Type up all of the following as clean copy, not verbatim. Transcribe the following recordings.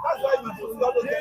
That's why you do all those things.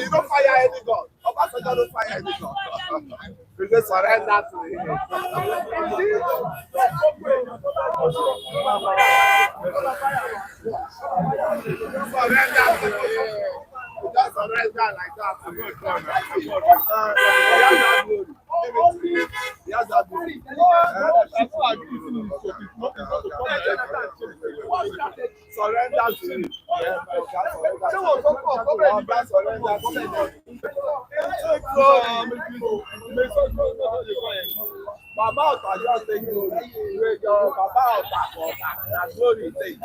You don't fire any gun. Obasanjo don't fire any gun. You just surrender to him. Just surrender like that. He has that glory. Surrender to him. Baba Ota just take glory. Baba Ota na glory take.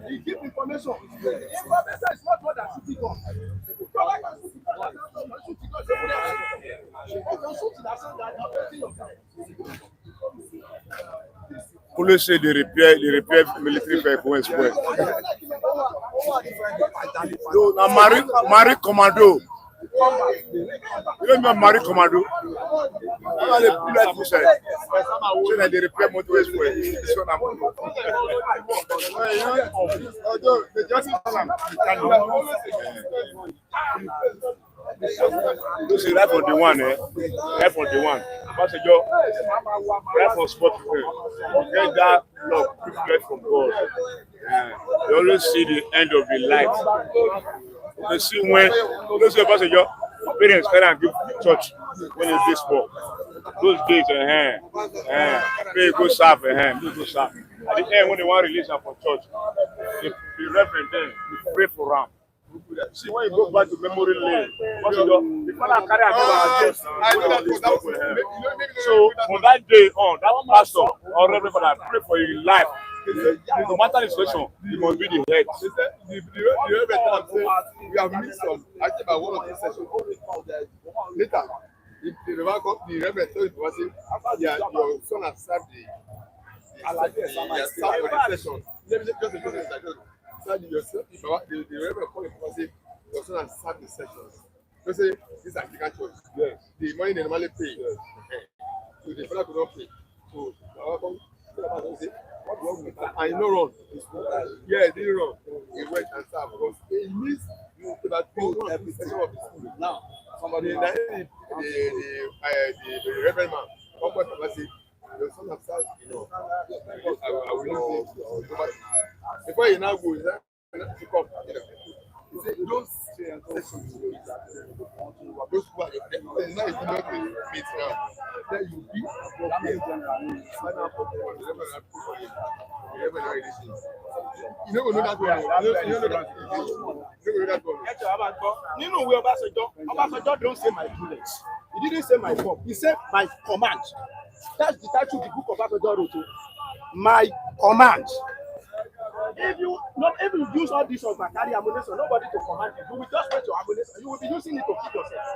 He gives information. Information is not more than shooting gun. Police say they repair military vehicles well. No, na Marie Commando. You don't know Marie Commando? That's why they bullet pushers. So that they repair motorways well. This one I'm they just this is right for the one, right for the one. Right for sport. Get that love, privilege from God. You always see the end of the light. You see when those passenger parents can give church when it's this sport. Those days, they go serve, go serve. At the end, when they want to release them from church, the reverend then pray for them. See, when you go back to memory lane, the father carry a so from that day on, that pastor or reverend father pray for your life. No matter the situation, you must be the head. The reverend say we have missed some. I think about one of these sessions. Later, the reverend told him, your son has served the session. The reverend called him and said, your son has served the sessions. They say, this is African church. Yes. The money they normally pay. Yes. So the father could not pay. So, and you know wrong. Yeah, he didn't wrong. He went and served because he needs about every session of the school. Now, somebody, the reverend man, come back and say, your son has served, I will use it. Before you now go, to come, He said, those sessions, those who are there, now you do not meet now. Then you be you never know that one. You never know that one. Nínú ìwé Ọbásanjọ́ don't say my bullets. He didn't say my bomb. He said my command. That's the title the book of Ọbásanjọ́ wrote. My command. If you use all these on carry ammunition, nobody to command you. You will just wait your ammunition. You will be using it to kill yourself.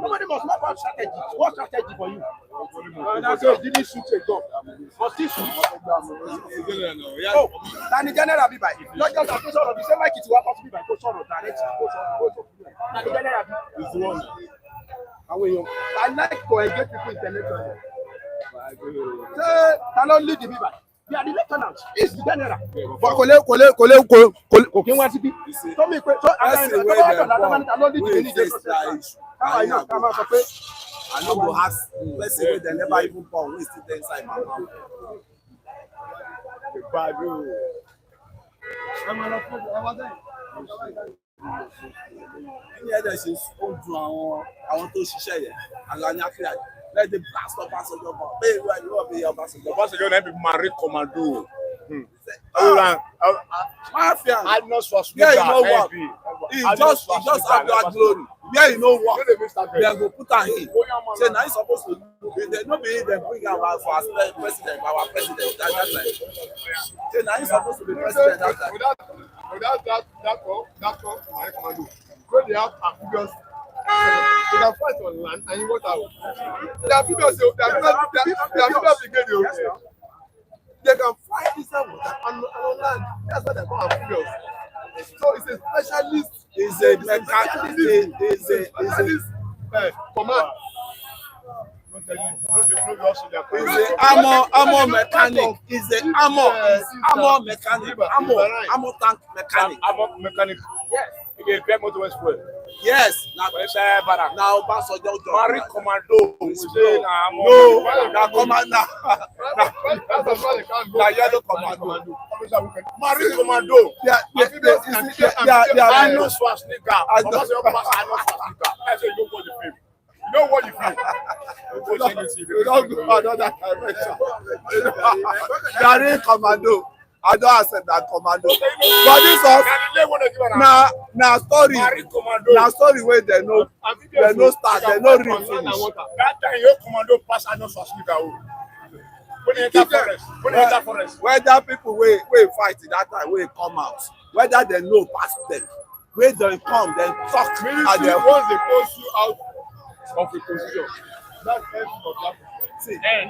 Nobody must know what strategy. What strategy for you? That's why you didn't shoot a gun. Must he shoot? Oh, and the general be by. Not just a question of the same like it will happen to be by question of direct. And the general be. Is the one. I like to engage people intellectually. Cannot lead the people. They are the lieutenant. He's the general. But kò kí n wá síbí. Tó mi pé tó I no go ask person wey dem never even born wey still dey inside my mouth. Ní ẹ̀dẹ̀ ṣe ó dùn àwọn tó ṣiṣẹ́ yẹn àlàní àfíà yìí. Let the blast of Obasanjo bomb. Hey, you are the Obasanjo. Obasanjo na be marry commando. Mafia. I know so yeah, you know what? He just have that glory. Yeah, you know what? They go put am in. Say now he's supposed to. They no be them bring am out for our president. That time. Say now he's supposed to be president that time. Without that marry commando. When they have amphibious. They can fight on land and in water. They are amphibious brigade. They can fight inside water and on land. That's why they call amphibious. So it's a specialist. It's a specialist command. It's a armor mechanic. It's a armor mechanic. Armor tank mechanic. Armor mechanic. Yes. Yes, now Obasanjo marry commando. No, na commander. Na yellow commando. Marry commando. Yeah. I know Schwarzenegger. I know Schwarzenegger. I say you watch the film. You know what you feel. You don't go another direction. Marry commando. I don't accept that commando. But this one, na story where they no start, they no real finish. That time your commando pass and no Schwarzenegger. When you enter forest, Whether people wey fight in that time wey come out, whether they know pass them, where they come, then talk. And then once they post you out of the position, that's the end of that. See, and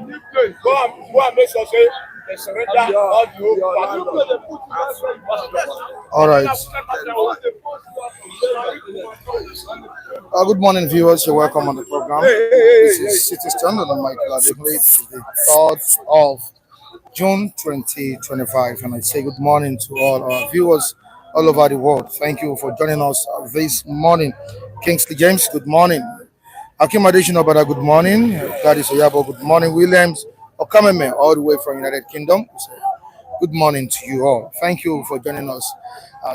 go and make sure say they surrender all the hope. All right. Good morning, viewers. You're welcome on the program. This is City Standard on Mike Ladekle. It's the 3rd of June 2025. And I say good morning to all our viewers all over the world. Thank you for joining us this morning. Kingsley James, good morning. Akim Adesina Obada, good morning. Gladys Oyabo, good morning. Williams Okameme, all the way from United Kingdom. Good morning to you all. Thank you for joining us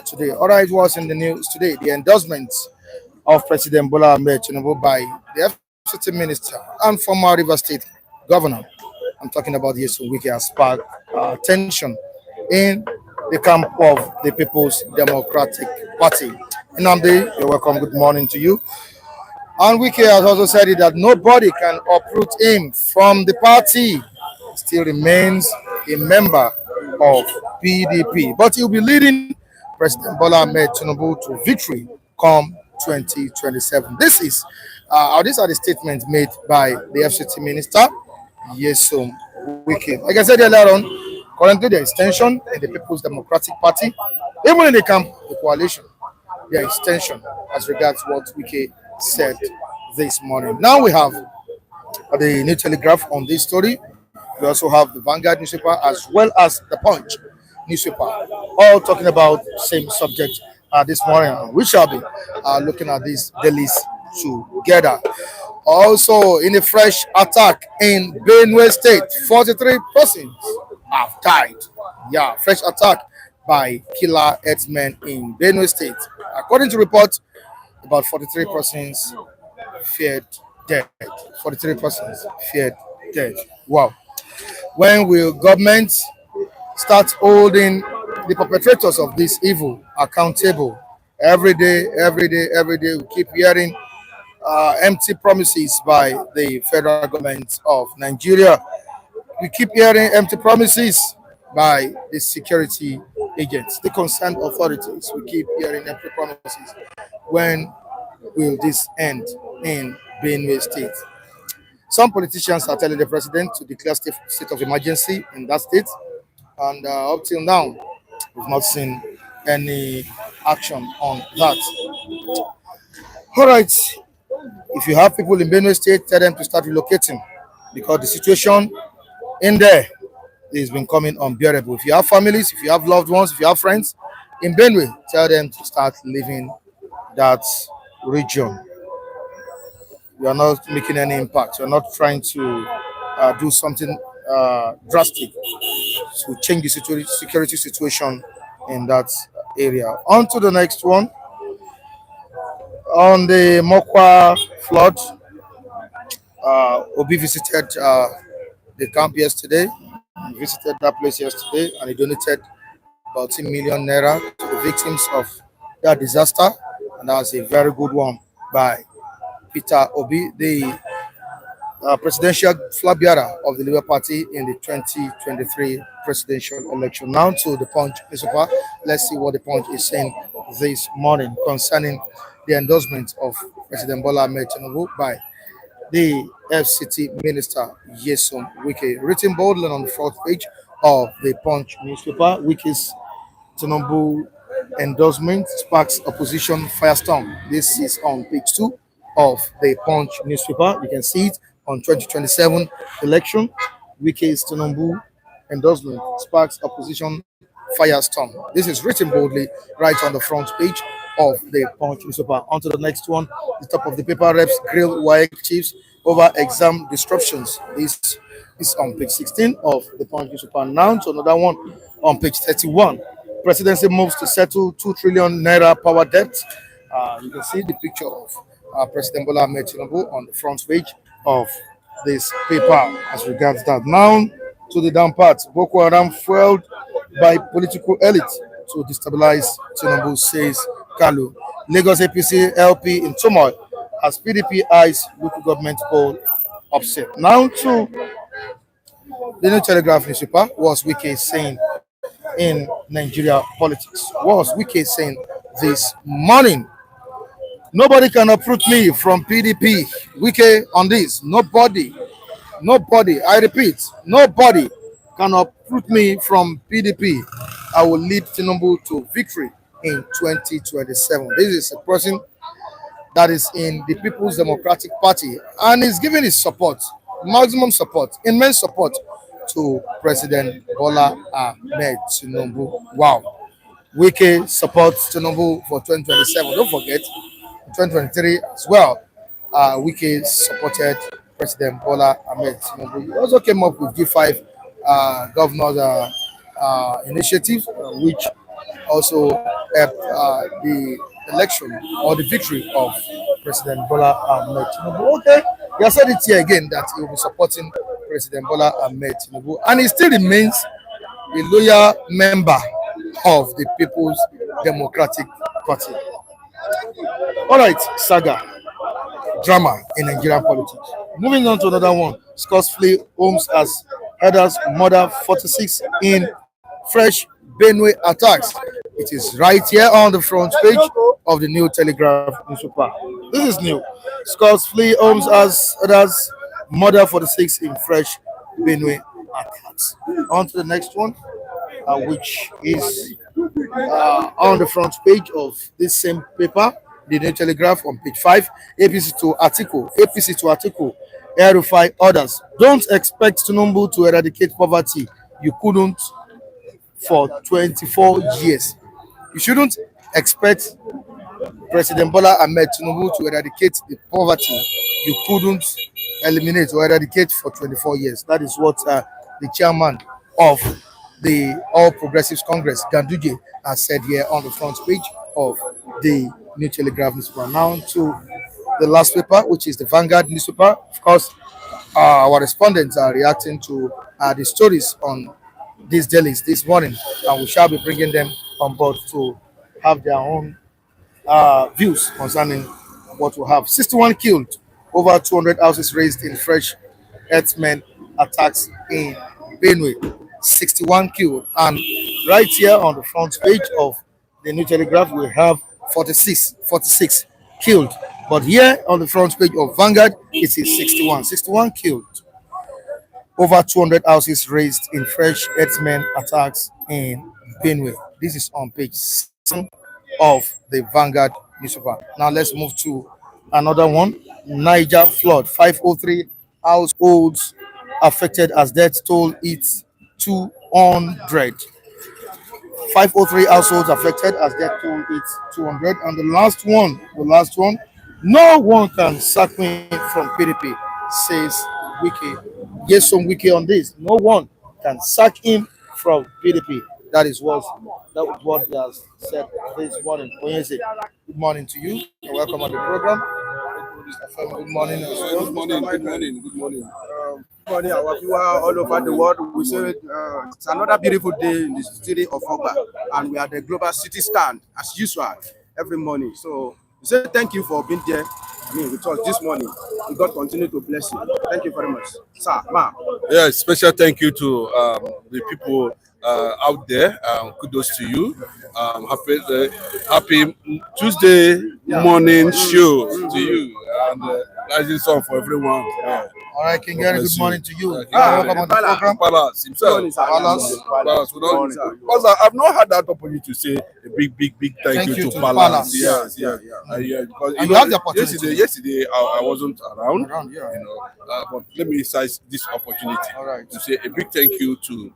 today. All right, what's in the news today? The endorsement of President Bola Tinubu by the FCT Minister and former River State Governor. I'm talking about Nyesom Wize has sparked tension in the camp of the People's Democratic Party. Nnamdi, you're welcome. Good morning to you. And Wiki has also said it that nobody can uproot him from the party. Still remains a member of PDP, but he'll be leading President Bola Tinubu to victory come 2027. These are the statements made by the FCT Minister, Nyesom Wize. Like I said earlier on, currently there is tension in the People's Democratic Party, even in the camp of the coalition. There is tension as regards what Wiki said this morning. Now we have the New Telegraph on this story. We also have the Vanguard newspaper as well as the Punch newspaper, all talking about the same subject this morning. We shall be looking at these dailies together. Also, in a fresh attack in Benue State, 43 persons have died. Yeah, fresh attack by killer herdsmen in Benue State. According to reports, about 43 persons feared dead. 43 persons feared dead. Wow. When will government start holding the perpetrators of this evil accountable? Every day, every day, every day, we keep hearing empty promises by the federal government of Nigeria. We keep hearing empty promises by the security agents, the concerned authorities. We keep hearing empty promises. When will this end in Benue State? Some politicians are telling the president to declare state of emergency in that state, and up till now, we've not seen any action on that. All right, if you have people in Benue State, tell them to start relocating because the situation in there has been becoming unbearable. If you have families, if you have loved ones, if you have friends in Benue, tell them to start leaving that region. We are not making any impact. We are not trying to do something drastic to change the security situation in that area. On to the next one. On the Mokwa flood, Obi visited the camp yesterday. He visited that place yesterday and he donated about 10 million naira to the victims of that disaster. And that was a very good one by Peter Obi, the presidential flag bearer of the Labour Party in the 2023 presidential election. Now to the Punch newspaper. Let's see what the Punch is saying this morning concerning the endorsement of President Bola Tinubu by the FCT Minister Nyesom Wize, written boldly on the front page of the Punch newspaper. Wiki's Tinubu endorsement sparks opposition firestorm. This is on page 2 of the Punch newspaper. You can see it on 2027 election. Wiki's Tinubu endorsement sparks opposition firestorm. This is written boldly right on the front page of the Punch newspaper. On to the next one. The top of the paper, reps grill Wike chiefs over exam disruptions. This is on page 16 of the Punch newspaper. Now to another one on page 31. Presidency moves to settle 2 trillion naira power debt. You can see the picture of President Bola Tinubu on the front page of this paper as regards that. Now to the down part. Boko Haram fueled by political elite to destabilize Tinubu, says Kalu. Lagos APC LP in turmoil as PDP eyes local government poll upset. Now to the New Telegraph newspaper. Was Wiki saying in Nigeria politics? Was Wiki saying this morning? Nobody can uproot me from PDP. Wiki on this. Nobody, I repeat, nobody can uproot me from PDP. I will lead Tinubu to victory in 2027. This is a person that is in the People's Democratic Party and is giving his support, maximum support, immense support to President Bola Tinubu. Wow. Wiki supports Tinubu for 2027. Don't forget, 2023 as well, Wiki supported President Bola Tinubu. He also came up with G5 governors initiative, which also helped the election or the victory of President Bola Tinubu. Okay, he has said it here again that he will be supporting President Bola Tinubu, and he still remains a loyal member of the People's Democratic Party. All right, saga, drama in Nigerian politics. Moving on to another one. Scots flee homes as herders murder 46 in fresh Benue attacks. It is right here on the front page of the New Telegraph newspaper. This is new. Scots flee homes as herders murder 46 in fresh Benue attacks. On to the next one, which is on the front page of this same paper, the New Telegraph on page 5. APC to Atiku, Erufai orders. Don't expect Tinubu to eradicate poverty. You couldn't for 24 years. You shouldn't expect President Bola Tinubu to eradicate the poverty you couldn't eliminate or eradicate for 24 years. That is what the chairman of the All Progressives Congress, Ganduje, has said here on the front page of the New Telegraph newspaper. Now to the last paper, which is the Vanguard newspaper. Of course, our respondents are reacting to the stories on these dailies this morning, and we shall be bringing them on board to have their own views concerning what we have. 61 killed, over 200 houses razed in fresh herdsmen attacks in Benue. 61 killed, and right here on the front page of the New Telegraph, we have 46 killed. But here on the front page of Vanguard, it is 61 killed. Over 200 houses razed in fresh herdsmen attacks in Benue. This is on page 7 of the Vanguard newspaper. Now let's move to another one. Niger flood. 503 households affected as death toll hits 200. 503 households affected as death toll hits 200. And the last one, no one can sack me from PDP, says Wiki. Nyesom Wize on this. No one can sack him from PDP. That was what he has said this morning. Onyeze, good morning to you. And welcome on the program. Good morning. Good morning. Good morning, our viewers all over the world. We say it's another beautiful day in the city of Oba, and we are the global city stand as usual every morning. So we say thank you for being there. With us this morning. May God continue to bless you. Thank you very much, sir, ma. Yeah, special thank you to the people out there. Kudos to you. Happy Tuesday morning show to you, and rising sun for everyone. All right, King Gary, good morning to you. Welcome on the program. Palace himself. Palace. I've not had that opportunity to say a big thank you to Palace. Yes. Because and you have the opportunity. Yesterday I wasn't around. But let me seize this opportunity to say a big thank you to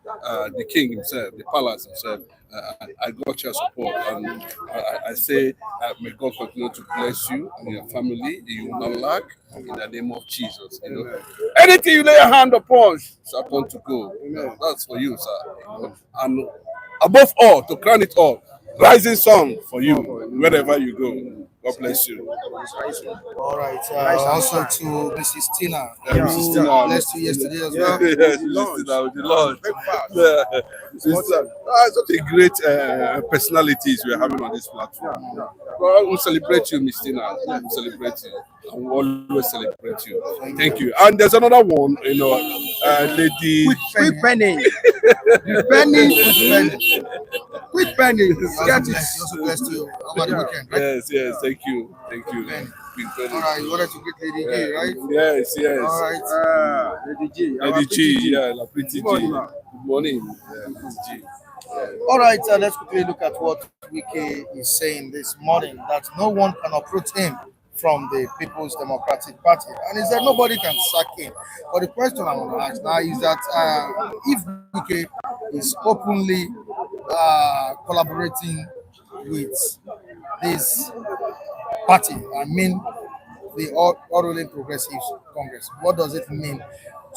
the King himself, the Palace himself. I got your support, and I say may God continue to bless you and your family. You will not lack in the name of Jesus. Anything you lay your hand upon shall come to go. That's for you, sir. And above all, to crown it all, rising sun for you wherever you go. God bless you. All right. Also to Mrs. Tina. Mrs. Tina. Blessed you yesterday as well. Yes, Mrs. Tina with the Lord. Such a great personalities we're having on this platform. Well, we celebrate you, Miss Tina. We celebrate you. And we always celebrate you. Thank you. And there's another one, lady. Quick penny. Quick penny. Also blessed you over the weekend, right? Yes. Thank you. All right, you wanted to greet Lady G, right? Yes. All right. Lady G. La pretty G. Good morning. Lady G. All right, let's quickly look at what Wiki is saying this morning, that no one can uproot him from the People's Democratic Party. And he said nobody can sack him. But the question I want to ask now is that if Wiki is openly collaborating with this party, I mean the All Ruling Progressives Congress, what does it mean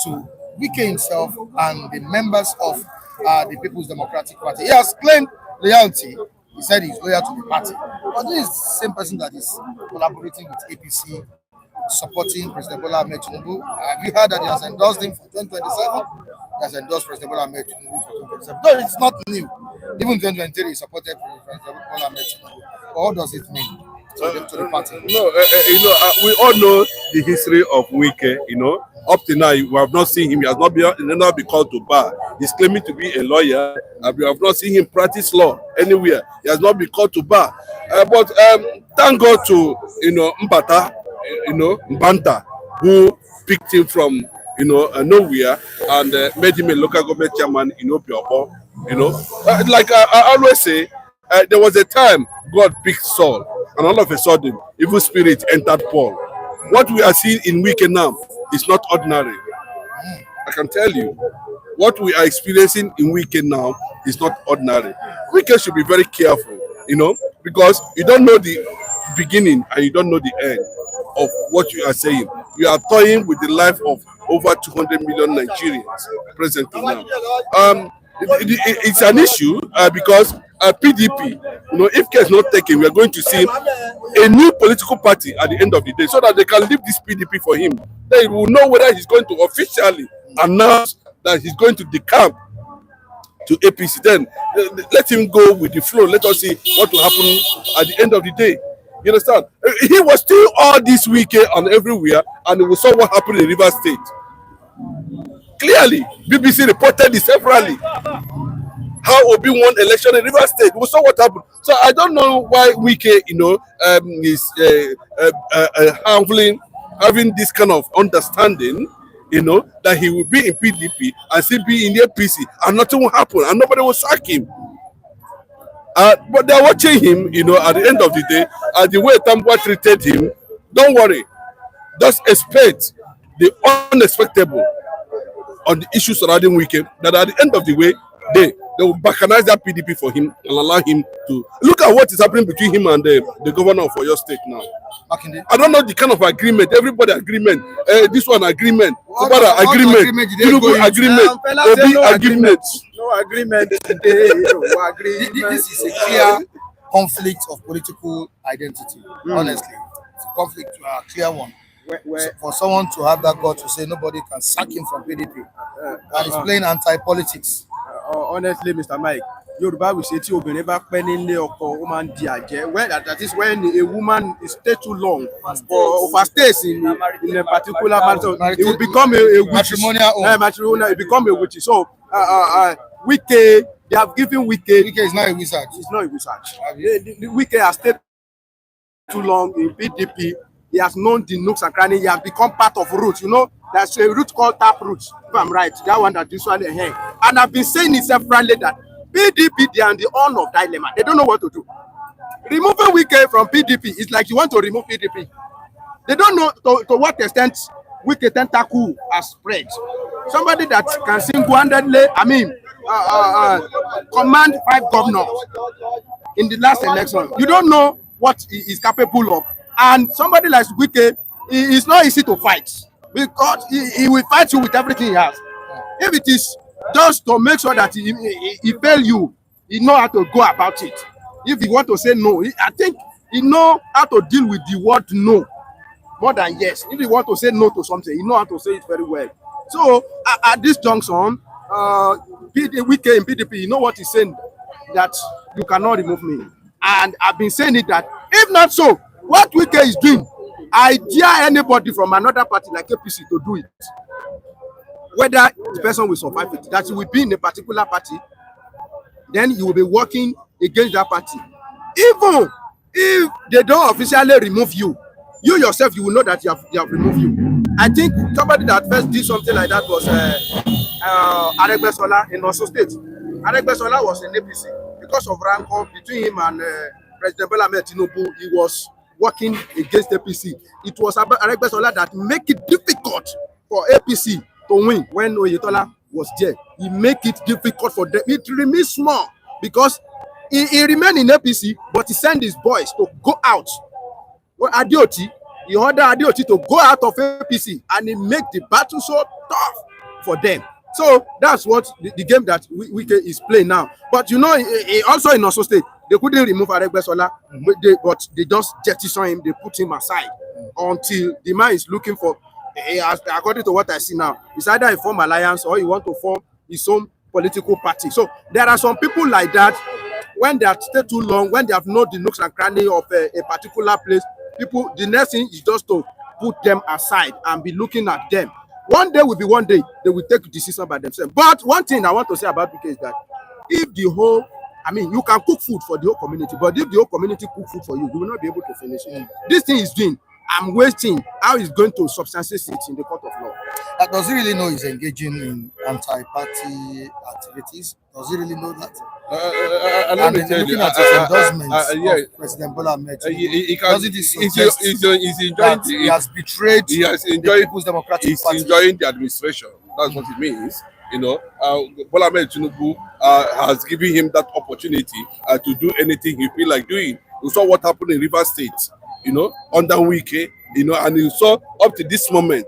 to Wiki himself and the members of the People's Democratic Party? He has claimed loyalty. He said he's loyal to the party. But this is the same person that is collaborating with APC, supporting President Bola Tinubu. Have you heard that he has endorsed him for 2027? He has endorsed President Bola Tinubu for 2027. Though it's not new. Even 2023, he supported President Bola Tinubu. But what does it mean to the party? We all know the history of Wike, Up to now, we have not seen him. He has not been called to bar. He's claiming to be a lawyer. We have not seen him practice law anywhere. He has not been called to bar. But thank God to Mbata, Mbanta, who picked him from nowhere and made him a local government chairman in Obiabo. Like I always say, there was a time God picked Saul, and all of a sudden, evil spirit entered Paul. What we are seeing in Wike now is not ordinary. I can tell you, what we are experiencing in Wike now is not ordinary. Wike should be very careful, because you don't know the beginning and you don't know the end of what you are saying. You are toying with the life of over 200 million Nigerians presently now. It's an issue because PDP, if care is not taken, we are going to see a new political party at the end of the day, so that they can leave this PDP for him. They will know whether he's going to officially announce that he's going to decamp to APC. Then let him go with the flow. Let us see what will happen at the end of the day. You understand? He was still all this weekend and everywhere, and we saw what happened in Rivers State. Clearly, BBC reported this separately. How Obi won election in Rivers State. We saw what happened. So I don't know why Wike, is having this kind of understanding, that he will be in PDP and still be in the APC, and nothing will happen, and nobody will sack him. But they're watching him, at the end of the day, the way Tambua treated him. Don't worry. Just expect the unexpected on the issues surrounding Wike, that at the end of the way, they will backhanize that PDP for him and allow him to look at what is happening between him and the governor of your state now. I don't know the kind of agreement. Everybody agreement. This one agreement. Kubara agreement. Tinubu agreement. Obi agreement. No agreement. No agreement. This is a clear conflict of political identity. Honestly, it's a conflict, a clear one. So for someone to have that God to say nobody can sack him from PDP, and he's playing anti-politics. Honestly, Mr. Mike, Yoruba will say tí obìnrin bá pẹ́ nílé ọkọ ó máa ń di àjẹ́. When that is when a woman stay too long or overstays in a particular matter, it will become a witch. Matrimonial. It become a witch. So Wike, they have given Wike. Wike is not a wizard. He's not a wizard. Wike has stayed too long in PDP. He has known the nooks and crannies. He has become part of roots. There's a root called tap roots, if I'm right. That one that usually hang. And I've been saying it separately that PDP, they are in the horn of dilemma. They don't know what to do. Removing Wike from PDP is like you want to remove PDP. They don't know to what extent Wike tentacle has spread. Somebody that can single-handedly, command 5 governors in the last election. You don't know what he is capable of. And somebody like Wike, it's not easy to fight because he will fight you with everything he has. If it is just to make sure that he fail you, he know how to go about it. If he want to say no, I think he know how to deal with the word no more than yes. If he want to say no to something, he know how to say it very well. So at this junction, Wike in PDP, you know what he's saying, that you cannot remove me. And I've been saying it that if not so, what Wike is doing, I dare anybody from another party like APC to do it. Whether the person will survive it, that you will be in a particular party, then you will be working against that party. Even if they don't officially remove you, you yourself, you will know that you have removed you. I think somebody that first did something like that was Aregbesola in Osun State. Aregbesola was in APC. Because of rancor between him and President Bola Tinubu, he was working against APC. It was Aregbesola that make it difficult for APC to win when Oyetola was there. He make it difficult for them. It remains small because he remained in APC, but he sent his boys to go out. Well, Adeoti, he ordered Adeoti to go out of APC, and he make the battle so tough for them. So that's what the game that Wike is playing now. But also in Osun State, they couldn't remove Aregbesola, but they just jettison him, they put him aside until the man is looking for, according to what I see now, it's either a form alliance or he want to form his own political party. So there are some people like that, when they have stayed too long, when they have known the nooks and crannies of a particular place, the next thing is just to put them aside and be looking at them. One day will be one day, they will take a decision by themselves. But one thing I want to say about Wike is that if the whole, you can cook food for the whole community, but if the whole community cook food for you, you will not be able to finish it. This thing is doing, I'm wasting how he's going to substantiate it in the court of law. Does he really know he's engaging in anti-party activities? Does he really know that? Let me tell you, of President Bola Tinubu, he has betrayed the People's Democratic Party. He's enjoying the administration. That's what it means. Bola Tinubu has given him that opportunity to do anything he feel like doing. We saw what happened in Rivers State, under Wike, and you saw up to this moment,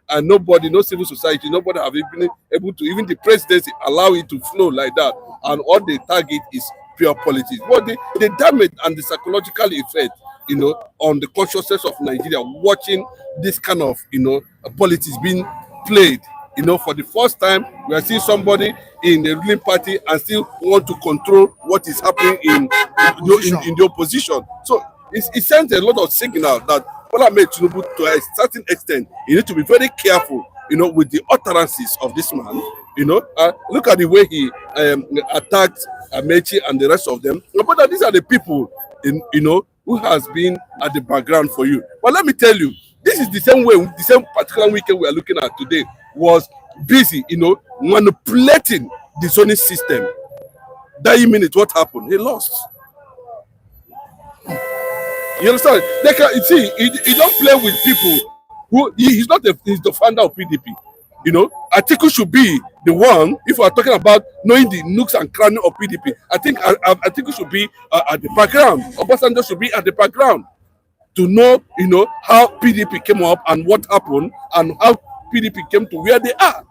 and nobody, no civil society, nobody have been able to, even the presidency, allow it to flow like that. And all they target is pure politics. But the damage and the psychological effect, on the consciousness of Nigeria, watching this kind of, politics being played. For the first time, we are seeing somebody in the ruling party and still want to control what is happening in the opposition. So it sends a lot of signal that Bola Tinubu, to a certain extent, you need to be very careful, with the utterances of this man. Look at the way he attacked Amaechi and the rest of them. But these are the people, who has been at the background for you. But let me tell you, this is the same way, the same particular weekend we are looking at today was busy, manipulating the zoning system. That minute, what happened? He lost. You understand? You see, he don't play with people who he's the founder of PDP. Atiku should be the one. If we are talking about knowing the nooks and crannies of PDP, I think Atiku should be at the background. Obasanjo should be at the background to know, how PDP came up and what happened and how PDP came to where they are.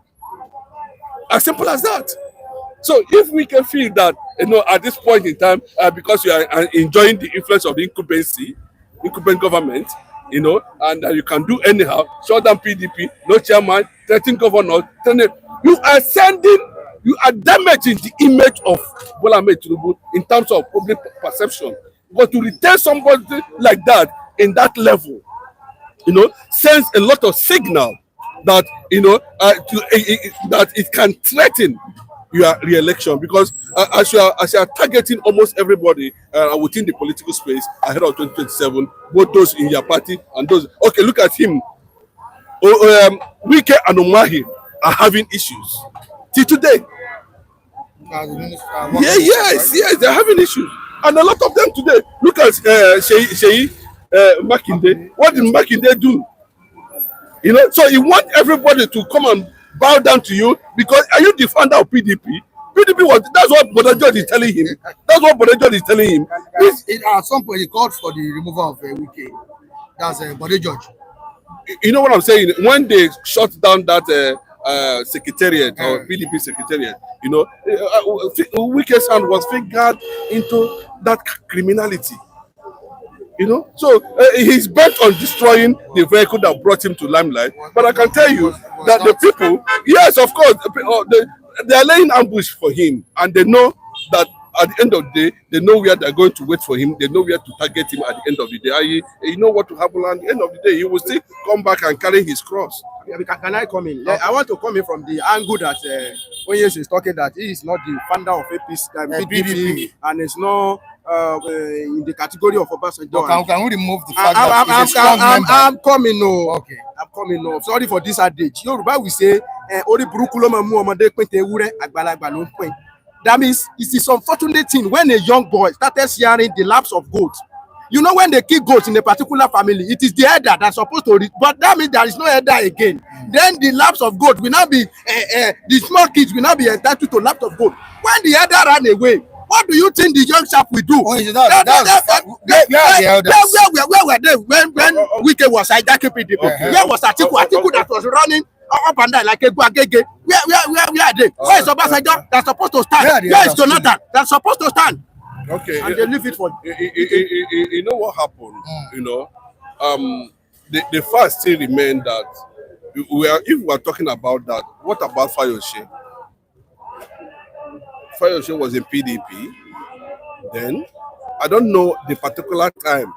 As simple as that. So if we can feel that, at this point in time, because we are enjoying the influence of the incumbent government, and you can do anyhow, shut down PDP, no chairman, 13 governors, you are damaging the image of Bola Tinubu in terms of public perception. But to retain somebody like that in that level, sends a lot of signal that, that it can threaten your re-election, because as you are targeting almost everybody within the political space ahead of 2027, both those in your party and those. Okay, look at him. Wike and Omahi are having issues till today. Yes, they're having issues, and a lot of them today. Look at Sheyi Makinde. What did Makinde do? So you want everybody to come and bow down to you because are you the founder of PDP? That's what Bola George is telling him. At some point, he called for the removal of Wiki. That's Bola George. You know what I'm saying? When they shut down that secretariat or PDP secretariat, Wike's hand was fingered into that criminality. So he's bent on destroying the vehicle that brought him to limelight. But I can tell you that the people, yes, of course, they are laying ambush for him, and they know that at the end of the day, they know where they're going to wait for him. They know where to target him at the end of the day. You know what will happen at the end of the day. He will still come back and carry his cross. Can I come in? I want to come in from the angle that Onyes is talking that he is not the founder of PDP and is not in the category of Obasanjo. Can we remove the fact that he's a strong member? I'm coming. No. Okay. I'm coming. No. Sorry for this adage. Yoruba we say, "Ori buruku lo ma mu omode pinte ewure, agbalagba lo npin." That means it is unfortunate thing when a young boy started sharing the laps of goats. When they kill goats in a particular family, it is the elder that's supposed to but that means there is no elder again. Then the laps of goat will not be the small kids will not be entitled to laps of goat. When the elder ran away, what do you think the young chap will do? Where were they when Wike was hijacking PDP? Where was Atiku? Atiku that was running up and down like a guagege. Where are they? Where is Obasanjo that's supposed to stand? Where is Jonathan that's supposed to stand? Okay, and they leave it for you know what happened. The fact still remain that if we are talking about that, what about Fayose? Fayose was in PDP. Then I don't know the particular time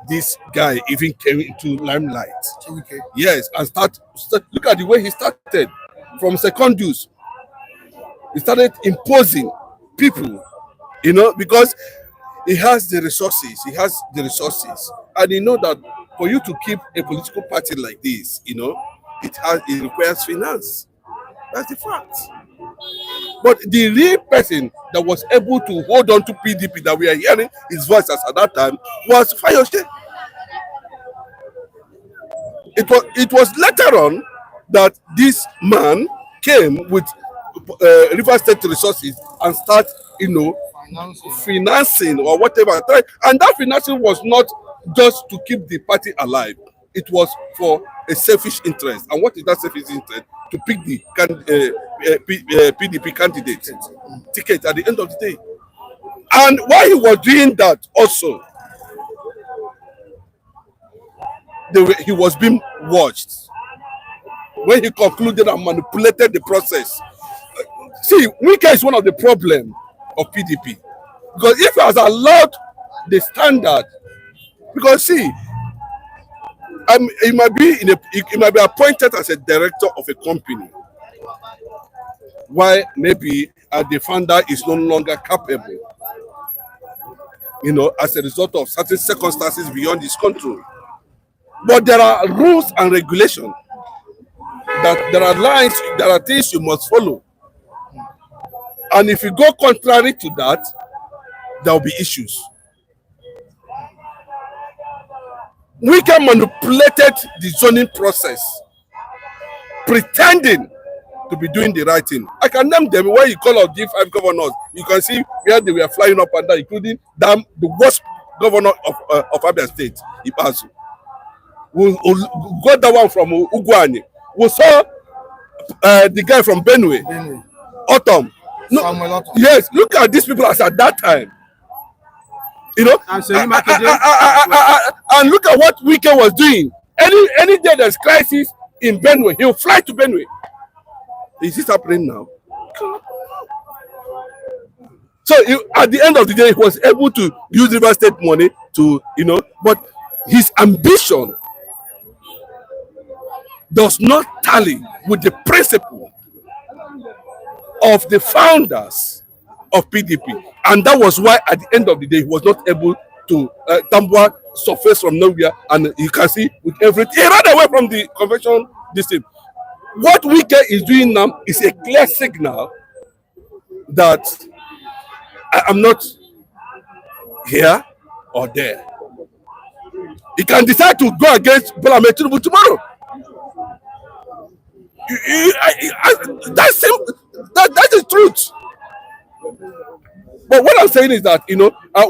this guy even came into limelight. Okay. Yes, and look at the way he started from secondus. He started imposing people. Because he has the resources. And that for you to keep a political party like this, it requires finance. That's the fact. But the real person that was able to hold on to PDP that we are hearing his voice as at that time was Fayose. It was later on that this man came with River State resources and start, financing or whatever. And that financing was not just to keep the party alive. it was for a selfish interest. And what is that selfish interest? To pick the PDP candidate ticket at the end of the day. And while he was doing that also, he was being watched. When he concluded and manipulated the process. See, Wike is one of the problems of PDP. Because if he has allowed the standard, because see, he might be appointed as a director of a company, while maybe the founder is no longer capable, as a result of certain circumstances beyond his control. But there are rules and regulations. That there are lines, there are things you must follow. And if you go contrary to that, there will be issues. Wike manipulated the zoning process, pretending to be doing the right thing. I can name them when you call out the 5 governors. You can see where they were flying up and down, including the worst governor of Abia State, Ipazu. We got that one from Ugwani. We saw the guy from Benue. Autumn. No, yes, look at these people as at that time. And look at what Wike was doing. Any day there's crisis in Benue, he'll fly to Benue. Is this happening now? So at the end of the day, he was able to use River State money to, but his ambition does not tally with the principle of the founders of PDP. And that was why at the end of the day, he was not able to Tambua surface from nowhere. And you can see with everything, he ran away from the convention district. What Wike is doing now is a clear signal that I am not here or there. He can decide to go against Bola Tinubu tomorrow. That's the truth. But what I'm saying is that,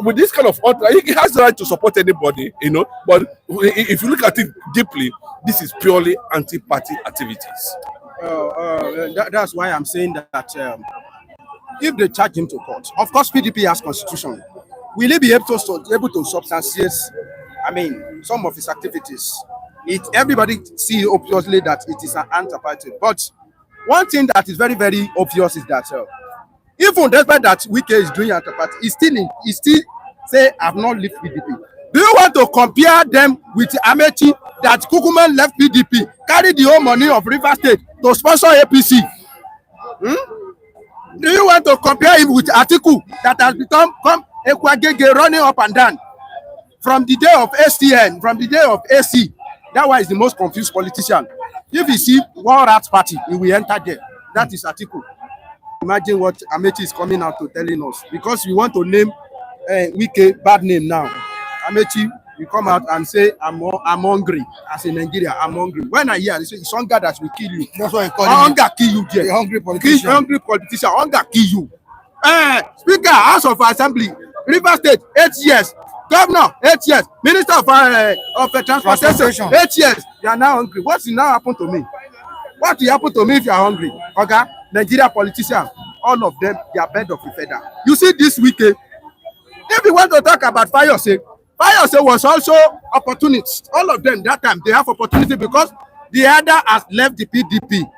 with this kind of he has the right to support anybody, but if you look at it deeply, this is purely anti-party activities. That's why I'm saying that if they charge him to court, of course PDP has constitution. Will he be able to substantiate, some of his activities? Everybody see obviously that it is an anti-party. But one thing that is very, very obvious is that even despite that Wike is doing anti-party, he still say, I've not left PDP. Do you want to compare them with Amaechi that Kukuman left PDP, carry the whole money of River State to sponsor APC? Do you want to compare him with Atiku that has become Ekwagege running up and down from the day of STN, from the day of AC? That one is the most confused politician. If you see one rat party, he will enter there. That is Atiku. Imagine what Amaechi is coming out to telling us. Because we want to name Wike bad name now. Amaechi, you come out and say, I'm hungry. As in Nigeria, I'm hungry. When I hear, they say, it's hunger that will kill you. That's why I call him. Hunger kill you there. The hungry politician. Hungry politician. Hunger kill you. Speaker, House of Assembly, River State, 8 years. Governor, 8 years. Minister of Transportation, 8 years. You are now hungry. What will now happen to me? What will happen to me if you are hungry? Okay? Nigeria politicians, all of them, they are bed of a feather. You see this weekend, if you want to talk about Fayose was also opportunist. All of them, that time, they have opportunity because the other has left the PDP.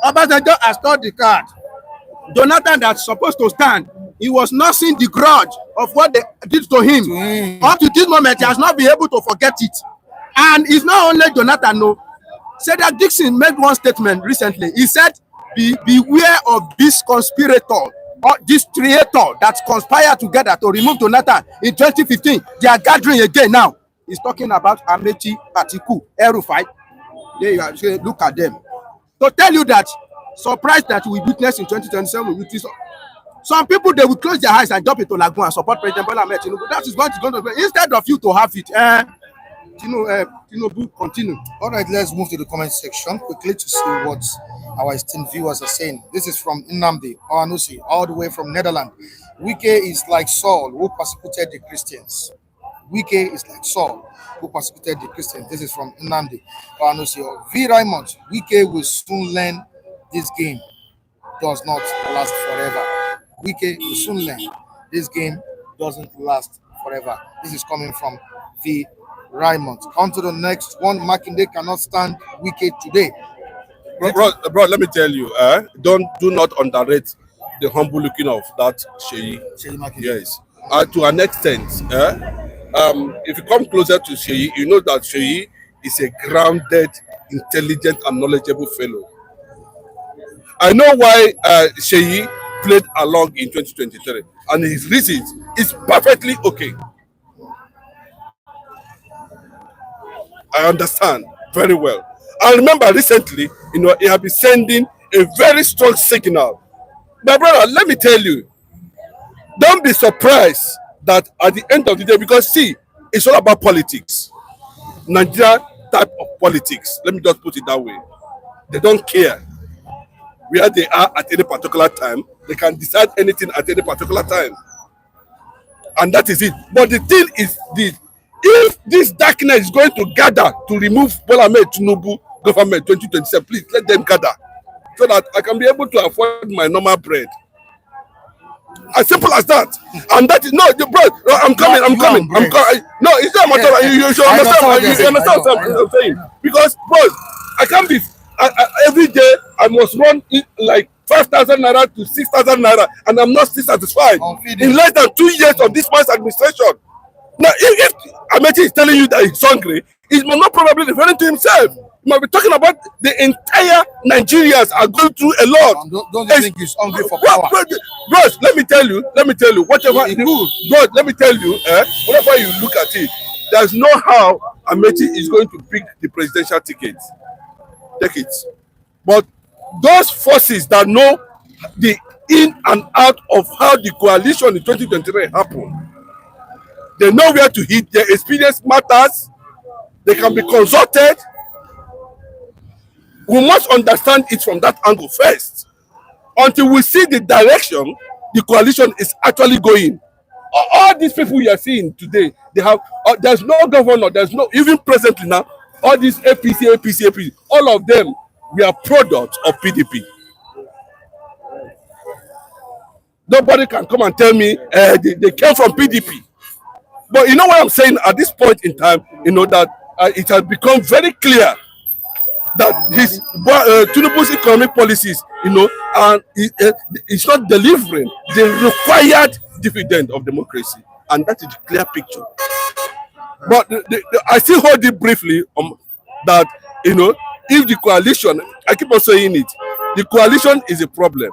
Obasanjo has turned the card. Jonathan that's supposed to stand, he was nursing the grudge of what they did to him. Up to this moment, he has not been able to forget it. And it's not only Jonathan, no. Cedric Dixon made one statement recently. He said, beware of this conspirator or this traitor that conspired together to remove Jonathan in 2015. They are gathering again now. He's talking about Amaechi, Atiku, El-Rufai. There you are. Look at them. To tell you that, surprised that we witnessed in 2027, we witnessed. Some people, they will close their eyes and jump into Lagoon and support President Bola Tinubu. That is what is going to be. Instead of you to have it, Tinubu, continue. All right, let's move to the comment section quickly to see what our esteemed viewers are saying. This is from Nnamdi Oanusi, all the way from Netherlands. Wike is like Saul, who persecuted the Christians. Wike is like Saul, who persecuted the Christians. This is from Nnamdi Panosio. V. Raymond, Wike will soon learn this game does not last forever. Wike will soon learn this game doesn't last forever. This is coming from V. Raymond. On to the next one. Makinde cannot stand Wike today. Bro, let me tell you, do not underrate the humble looking of that Sheyi. Yes. To an extent, if you come closer to Sheyi, you know that Sheyi is a grounded, intelligent, and knowledgeable fellow. I know why Sheyi played along in 2023, and his reasons is perfectly okay. I understand very well. I remember recently, he had been sending a very strong signal. My brother, let me tell you, don't be surprised that at the end of the day, because see, it's all about politics. Nigeria type of politics. Let me just put it that way. They don't care where they are at any particular time. They can decide anything at any particular time. And that is it. But the thing is this. If this darkness is going to gather to remove Bola Tinubu government 2027, please let them gather so that I can be able to afford my normal bread. As simple as that. And that is no, bro. I'm coming. No, it's not a matter of you should understand. You understand what I'm saying? Because, bro, I can't be every day. I must run like 5,000 naira to 6,000 naira, and I'm not still satisfied. In less than 2 years of this man's administration. Now, if Amaechi is telling you that he's hungry, he's not probably referring to himself. He might be talking about the entire Nigerians are going through a lot. Don't you think he's hungry for power? Bros, let me tell you, whatever let me tell you, whatever you look at it, there's no how Amaechi is going to pick the presidential ticket. Take it. But those forces that know the in and out of how the coalition in 2023 happened, they know where to hit. Their experience matters. They can be consulted. We must understand it from that angle first. Until we see the direction the coalition is actually going. All these people you are seeing today, they have. There's no governor. There's no, even presently now, all these APC, all of them, we are products of PDP. Nobody can come and tell me they came from PDP. But you know what I'm saying at this point in time, that it has become very clear that his Tinubu's economic policies, it's not delivering the required dividend of democracy, and that is the clear picture. But I still hold it briefly that if the coalition, I keep on saying it, the coalition is a problem.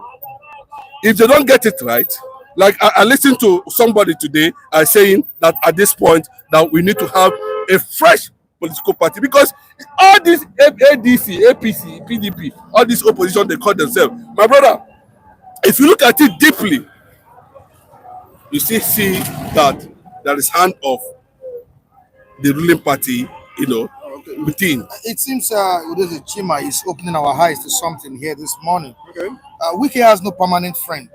If they don't get it right. Like I listened to somebody today saying that at this point that we need to have a fresh political party, because all these ADC, APC, PDP, all this opposition they call themselves. My brother, if you look at it deeply, you see that there is hand of the ruling party, within. It seems Chima is opening our eyes to something here this morning. Okay. Wiki has no permanent friend.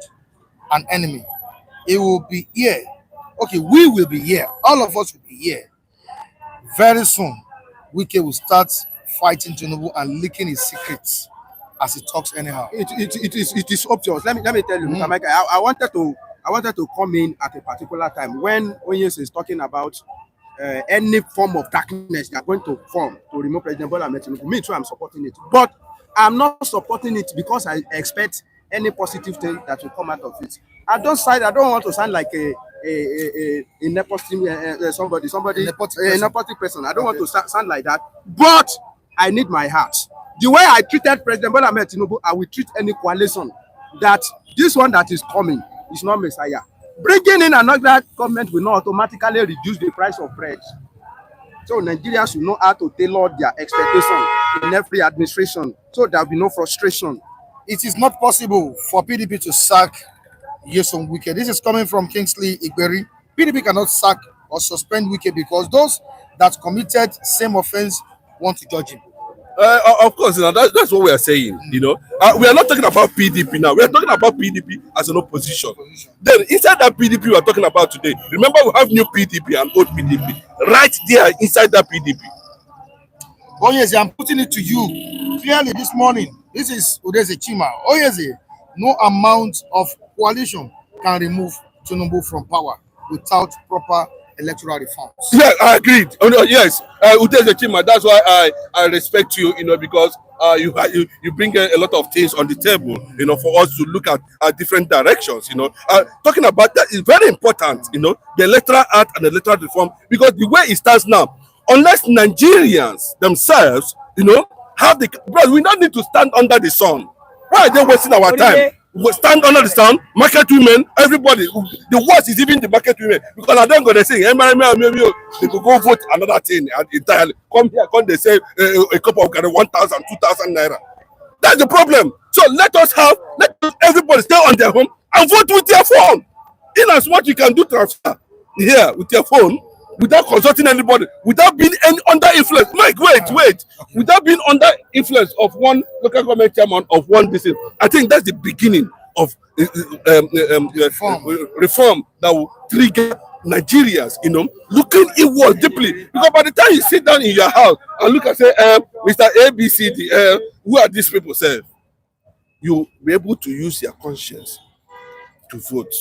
An enemy. It will be here. Okay, we will be here. All of us will be here. Very soon, Wiki will start fighting Tinubu and leaking his secrets as he talks anyhow. It is obvious. Let me tell you, Mr. Mike, I wanted to come in at a particular time when Onyes is talking about any form of darkness they are going to form to remove President Bola Tinubu. Me too, I'm supporting it. But I'm not supporting it because I expect any positive thing that will come out of it. I don't want to sound like a nepotism, somebody a nepotistic person. I don't want to sound like that. But I need my heart. The way I treated President Bola Tinubu, I will treat any coalition. That this one that is coming is not Messiah. Bringing in another government will not automatically reduce the price of bread. So Nigerians should know how to tailor their expectation in every administration, so there will be no frustration. It is not possible for PDP to sack Nyesom Wize. This is coming from Kingsley Igberi. PDP cannot sack or suspend Wike because those that committed same offense want to judge him. Of course, you know, that's what we are saying. You know, we are not talking about PDP now. We are talking about PDP as an opposition. Then inside that PDP we are talking about today, remember we have new PDP and old PDP right there inside that PDP. Oh yes, I'm putting it to you clearly this morning. This is Udeze Chima. Oh yes, no amount of coalition can remove Tinubu from power without proper electoral reforms. Yeah, I agreed. Oh, no, yes, Udeze Chima. That's why I respect you. You know, because you bring a lot of things on the table. You know, for us to look at different directions. You know, talking about that is very important. You know, the electoral act and the electoral reform, because the way it stands now, unless Nigerians themselves, you know, have the, bro, we don't need to stand under the sun. Why are they wasting our time? We stand under the sun, market women, everybody. The worst is even the market women, because I don't go to say, they could go vote another thing entirely. Come here, come they say a couple of 1,000, 2,000 naira. That's the problem. So let everybody stay on their home and vote with their phone. In as much you can do transfer here with your phone, without consulting anybody, without being under influence. Mike, wait. Okay. Without being under influence of one local government chairman of one district. I think that's the beginning of reform that will trigger Nigerians, you know, looking inward deeply. Because by the time you sit down in your house and look and say, Mr. ABCD, who are these people, say, you'll be able to use your conscience to vote.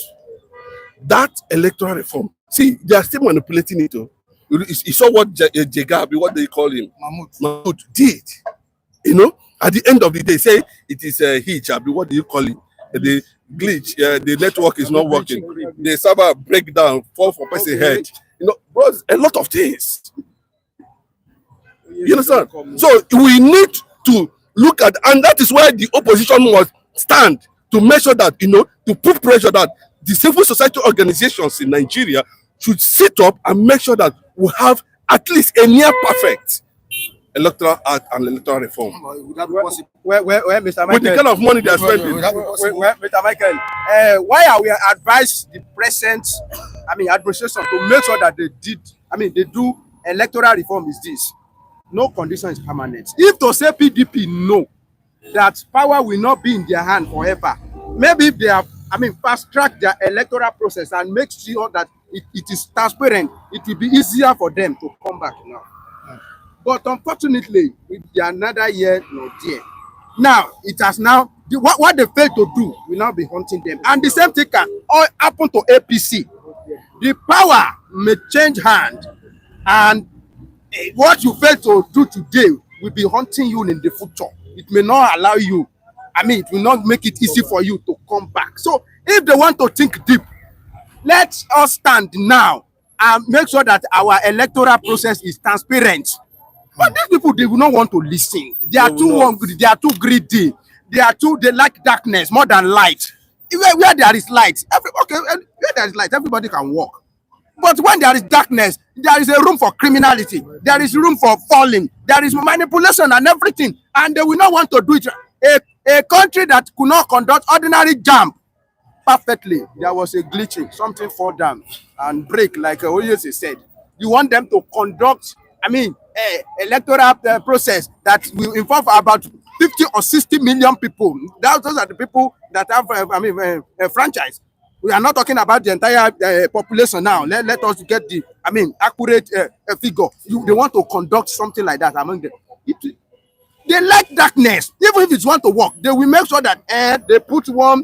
That electoral reform, see, they are still manipulating it. You saw what Jegabi, what they call him, Mahmoud did. You know, at the end of the day, say it is a hitch. What do you call it? The glitch. The network is not working. The server breakdown, fall for person head. You know, bros, a lot of things. You understand? So we need to look at, and that is why the opposition must stand to make sure that, you know, to put pressure that the civil society organizations in Nigeria should sit up and make sure that we have at least a near perfect electoral act and electoral reform. Would that be possible? Where, Mr. Michael, with the kind of money they are spending. Mr. Michael, why are we advised the present, administration to make sure that they do electoral reform is this? No condition is permanent. If to say PDP know that power will not be in their hand forever, maybe if they have, fast track their electoral process and make sure that it is transparent, it will be easier for them to come back now. But unfortunately, with another year, no dear. Now, it has now, what they failed to do will now be haunting them. And the same thing can all happen to APC. The power may change hand, and what you failed to do today will be haunting you in the future. It may not allow you, it will not make it easy for you to come back. So if they want to think deep, let us stand now and make sure that our electoral process is transparent. But these people, they will not want to listen. They are too hungry. They are too greedy. They like darkness more than light. Where there is light, where there is light, everybody can walk. But when there is darkness, there is a room for criminality. There is room for falling. There is manipulation and everything. And they will not want to do it. A country that could not conduct ordinary jump perfectly, there was a glitching, something fall down and break, like Oyese said. You want them to conduct, electoral process that will involve about 50 or 60 million people. Those are the people that have a franchise. We are not talking about the entire population now. Let us get the accurate figure. They want to conduct something like that among them. They like darkness. Even if it's want to work, they will make sure that they put one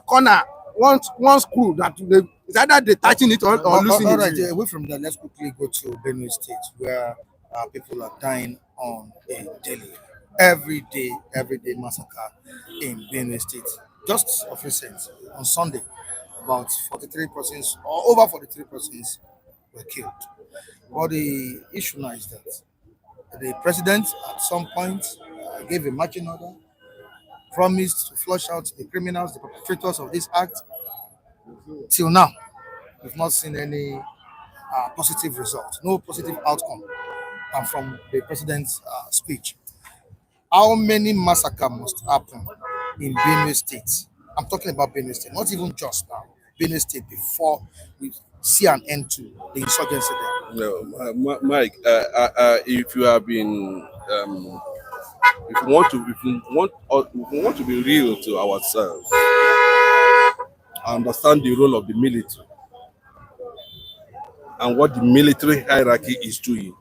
corner, one screw that is either detaching it or losing it. All right, away from that, let's quickly go to Benue State, where people are dying on a daily, everyday massacre in Benue State. Just of recent, on Sunday, about 43 persons or over 43 persons were killed. But the issue now is that the president at some point gave a marching order, promised to flush out the criminals, the perpetrators of this act. Till now, we've not seen any positive result, no positive outcome from the president's speech. How many massacres must happen in Benue State? I'm talking about Benue State, not even just now. Benue State, before we see an end to the insurgency there. No, Mike, if you have been if we want to be real to ourselves, understand the role of the military and what the military hierarchy is doing,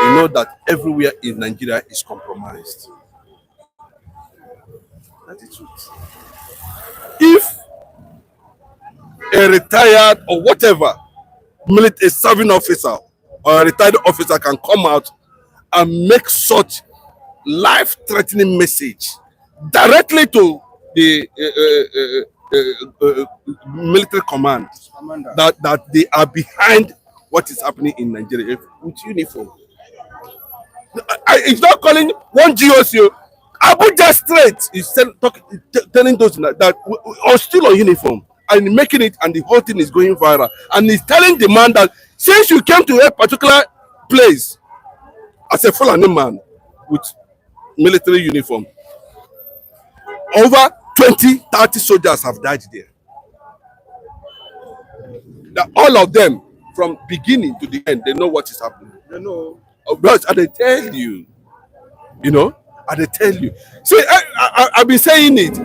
you know that everywhere in Nigeria is compromised. That's the truth. If a retired or whatever military serving officer or a retired officer can come out and make such life-threatening message directly to the military command that they are behind what is happening in Nigeria with uniform. It's not calling one GOC. Abuja straight is telling those that are still on uniform and making it, and the whole thing is going viral. And he's telling the man that since you came to a particular place as a Fulani man with military uniform, over 20-30 soldiers have died there. That all of them, from beginning to the end, they know what is happening. They know. But they tell you, you know, and they tell you. See, I've been saying it.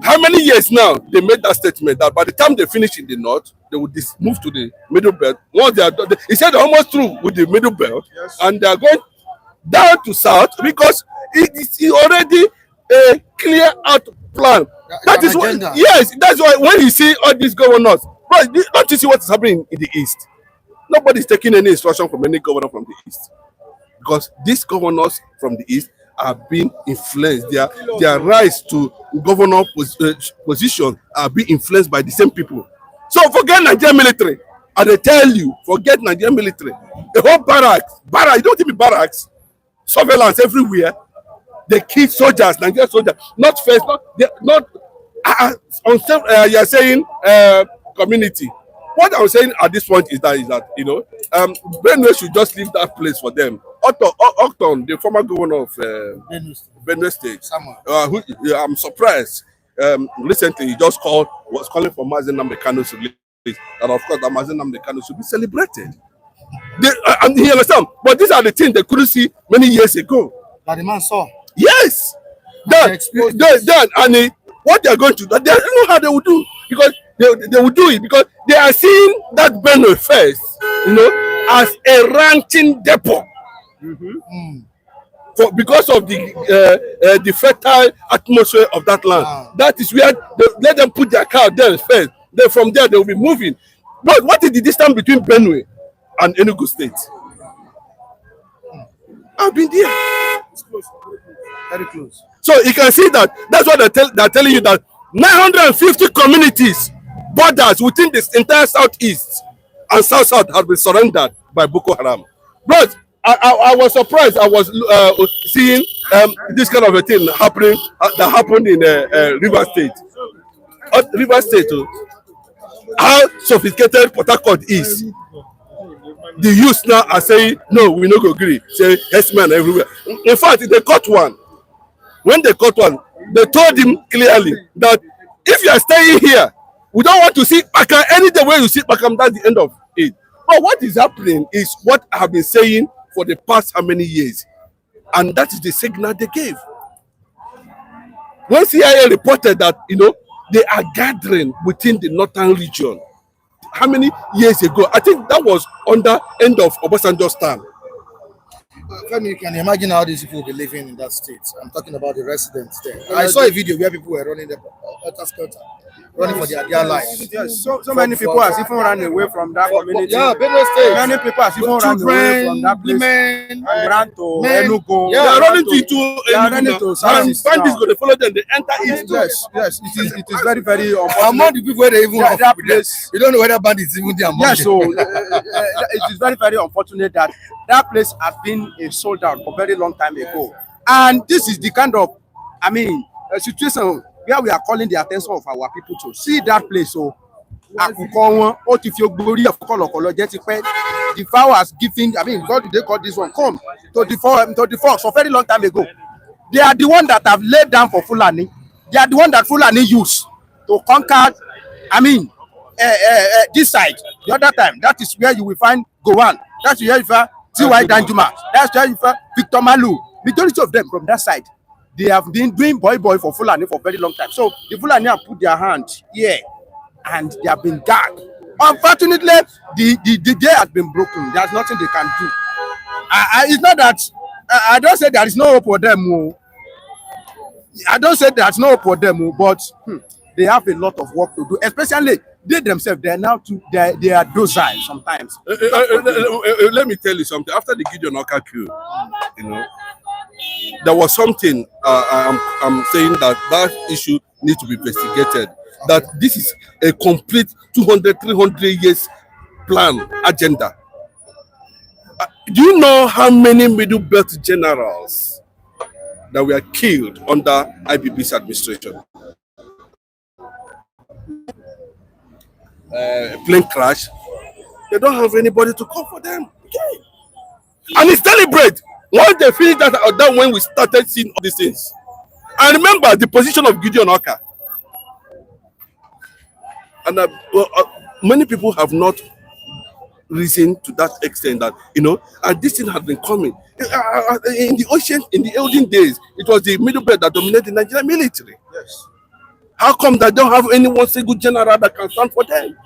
How many years now they made that statement that by the time they finish in the north, they would move to the middle belt. Once they are done, he said they're almost through with the middle belt, yes, and they are going down to south because it is already a clear out plan. That is what, yes, that's why when you see all these governors, right, don't you see what is happening in the east? Nobody is taking any instruction from any governor from the east, because these governors from the east are being influenced. Their rise to governor position are being influenced by the same people. So forget Nigerian military. And they tell you, forget Nigerian military. The whole barracks, you don't even barracks, surveillance everywhere. They kill soldiers, Nigerian soldiers. Not first, you're saying community. What I'm saying at this point is that you know, Benue should just leave that place for them. Octon, the former governor of Benue State, I'm surprised. Recently, he just was calling for Mazi Nnamdi Kanu to leave, and of course, Mazi Nnamdi Kanu should be celebrated. And you understand? But these are the things they couldn't see many years ago. That the man saw. Yes. What they are going to do, they don't know how they will do, because they will do it because they are seeing that Benue first, you know, as a ranching depot. Because of the fertile atmosphere of that land. That is where they let them put their cow there first. Then from there they will be moving. But what is the distance between Benue and Enugu State? I've been there. It's close. Very close. So you can see that. That's what they're telling you, that 950 communities, borders within this entire southeast and south have been surrendered by Boko Haram. But I was surprised. I was seeing this kind of a thing happening that happened in River State. River State, how sophisticated Port Harcourt is. The youth now are saying, no, we no go agree. Say, herdsmen everywhere. In fact, they caught one. When they caught one, they told him clearly that if you are staying here, we don't want to see Bakam. Any day where you see Bakam, that's the end of it. But what is happening is what I have been saying for the past how many years. And that is the signal they gave. When CIA reported that, you know, they are gathering within the northern region. How many years ago? I think that was under end of Obasanjo's term. You can imagine how these people will be living in that state. I'm talking about the residents there. I saw a video where people were running running for their lives. Yes, so many people have even run away from that community. Yeah, Benue State. Many people have even run away from that place. Men, ran to Enugu. They are running to bandits go to follow them. They enter east. Yes. It is very, very among the people where they even that place. You don't know whether bandits even there. Yes, so it is very, very unfortunate that that place has been a sold out for a very long time ago. And this is the kind of, situation where we are calling the attention of our people to see that place. So, the vow has given, what do they call this one? Come to the force for a very long time ago. They are the one that have laid down for Fulani. They are the one that Fulani use to conquer, this side. The other time, that is where you will find Gowan. That's where you find T.Y. Danjuma. That's where you find Victor Malu. majority of them from that side, they have been doing boy for Fulani for a very long time. So the Fulani have put their hand here and they have been gagged. Unfortunately, the day has been broken. There's nothing they can do. It's not that I don't say there is no hope for them. I don't say there's no hope for them, but they have a lot of work to do. Especially they themselves, they are now they are docile sometimes. Let me tell you something. After the Gideon Oka coup, there was something I'm saying that issue needs to be investigated. That this is a complete 200, 300 years plan agenda. Do you know how many middle belt generals that were killed under IBB's administration? Plane crash. They don't have anybody to call for them. Okay. And it's deliberate. Once they finish that when we started seeing all these things. I remember the position of Gideon Oka. And many people have not reason to that extent that, and this thing has been coming. In the olden days, it was the middle belt that dominated the Nigerian military. Yes. How come they don't have any one single general that can stand for them?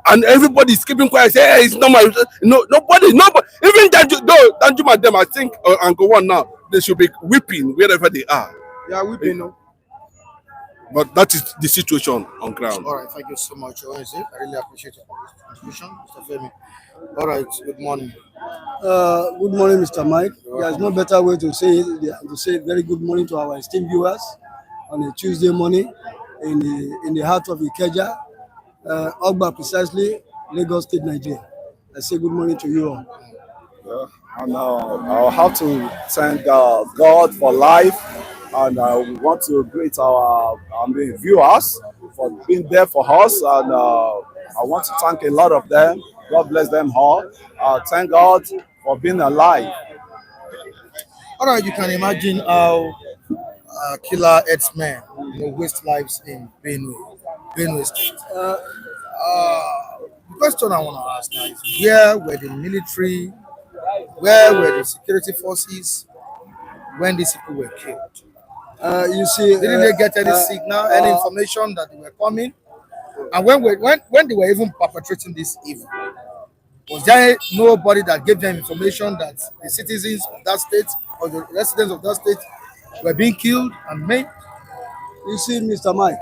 And everybody is keeping quiet, say, hey, it's not my... Nobody. Even Danjuma, them, I think, and go on now, they should be weeping wherever they are. Yeah, weeping. But that is the situation on ground. All right, thank you so much, Owenze. I really appreciate your contribution, Mr. Femi. All right, good morning. Good morning, Mr. Mike. There's no better way to say it than to say very good morning to our esteemed viewers on a Tuesday morning in the heart of Ikeja, Ogba precisely, Lagos State, Nigeria. I say good morning to you all. Yeah, and I'll have to thank God for life, and we want to greet our viewers for being there for us, and I want to thank a lot of them. God bless them all. Thank God for being alive. All right, you can imagine how killer herdsmen waste lives in Benue State. The question I want to ask now is, where were the military, where were the security forces when these people were killed? You see, didn't they get any signal, any information that they were coming? And when they were even perpetrating this evil, was there nobody that gave them information that the citizens of that state or the residents of that state were being killed and maimed? You see, Mr. Mike,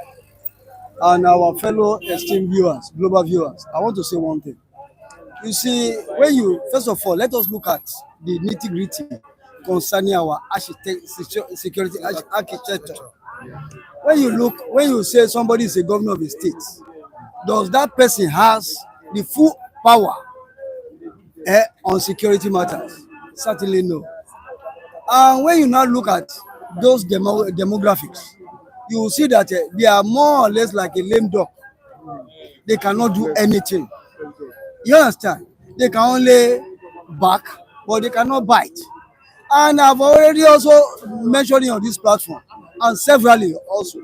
and our fellow esteemed viewers, global viewers, I want to say one thing. You see, first of all, let us look at the nitty-gritty concerning our security architecture. When you say somebody is a governor of a state, does that person has the full power on security matters? Certainly no. And when you now look at those demographics, you will see that they are more or less like a lame dog. They cannot do anything. You understand? They can only bark, but they cannot bite. And I've already also mentioned on this platform, and severally also,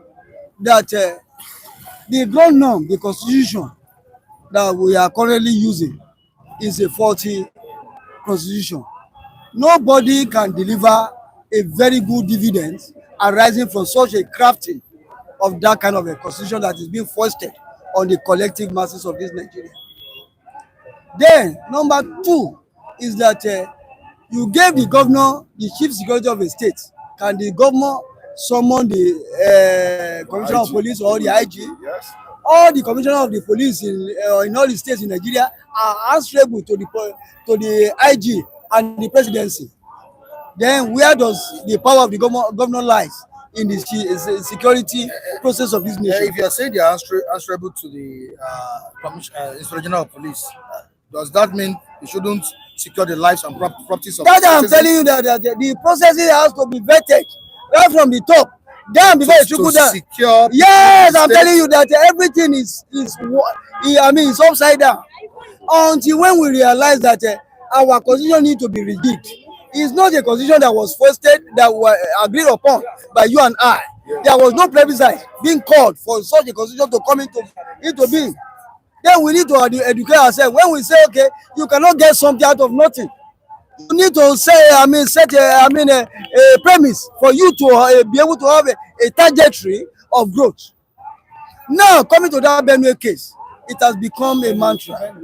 that the ground norm, the constitution that we are currently using is a faulty constitution. Nobody can deliver a very good dividend arising from such a crafting of that kind of a constitution that is being foisted on the collective masses of this Nigeria. Then, number two is that you gave the governor the chief security of a state. Can the governor summon the commissioner of police or the IG? Yes. All the commissioner of the police in all the states in Nigeria are answerable to the IG and the presidency. Then where does the power of the governor lies in the security process of this nation? If you are saying they are answerable to the Inspector General of Police, does that mean you shouldn't secure the lives and properties of that the I'm telling you that the processes has to be vetted right from the top down before it trickle down. Secure. Yes, I'm telling you that everything is it's upside down. Until when we realize that our constitution need to be rigged. It's not a constitution that was foisted, that was agreed upon by you and I. There was no plebiscite being called for such a constitution to come into being. Then we need to educate ourselves. When we say, okay, you cannot get something out of nothing. You need to say, set a premise for you to be able to have a trajectory of growth. Now, coming to that Benue case, it has become a mantra.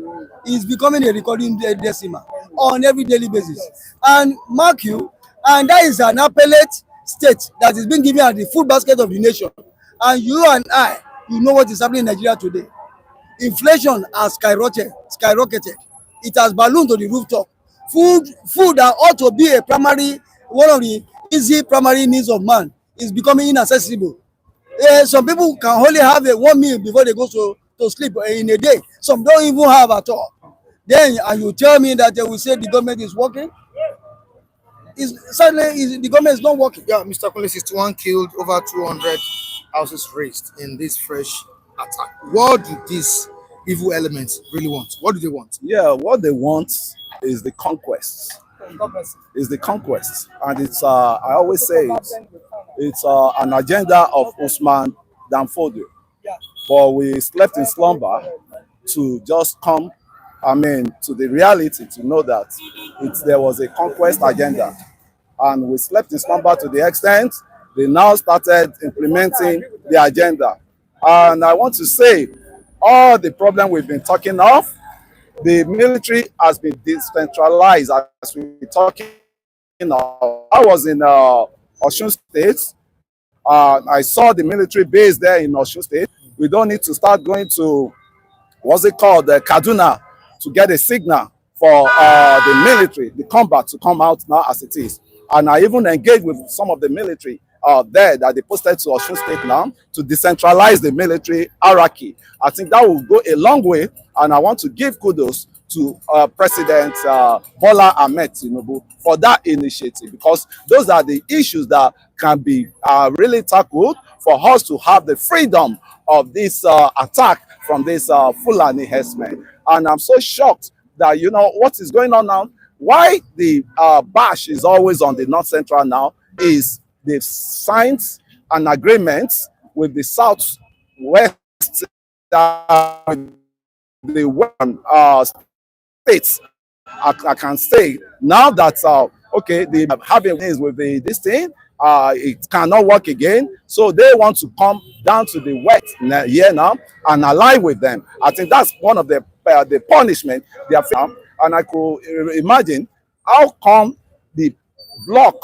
It's becoming a recording decimal on every daily basis. And mark you, and that is an appellate state that is being given at the food basket of the nation. And you and I, you know what is happening in Nigeria today. Inflation has skyrocketed. It has ballooned to the rooftop. Food that ought to be one of the easy primary needs of man is becoming inaccessible. Some people can only have one meal before they go to sleep in a day. Some don't even have at all. Then and you tell me that they will say the government is working. Sadly, the government is not working. Yeah, Mr. Kunle, 61 killed, over 200 houses razed in this fresh attack. What do these evil elements really want? What do they want? Yeah, what they want is the conquest. Is the conquest, and it's I always say it's an agenda of Usman Danfodio. But we slept in slumber to just come, to the reality, to know that there was a conquest agenda. And we slept in slumber to the extent they now started implementing the agenda. And I want to say, all the problem we've been talking of, the military has been decentralized as we're talking now. I was in Osun State. I saw the military base there in Osun State. We don't need to start going to, Kaduna, to get a signal for the military, the combat to come out now as it is. And I even engaged with some of the military there that they posted to Osun State now to decentralize the military hierarchy. I think that will go a long way, and I want to give kudos to President Bola Tinubu for that initiative, because those are the issues that can be really tackled for us to have the freedom of this attack from this Fulani herdsmen. And I'm so shocked that, what is going on now. Why the bash is always on the North Central now is they've signed an agreement with the Southwest, the states. I can say now that they are having things with this thing, it cannot work again. So they want to come down to the West here now and ally with them. I think that's one of the punishment they are facing. And I could imagine how come the block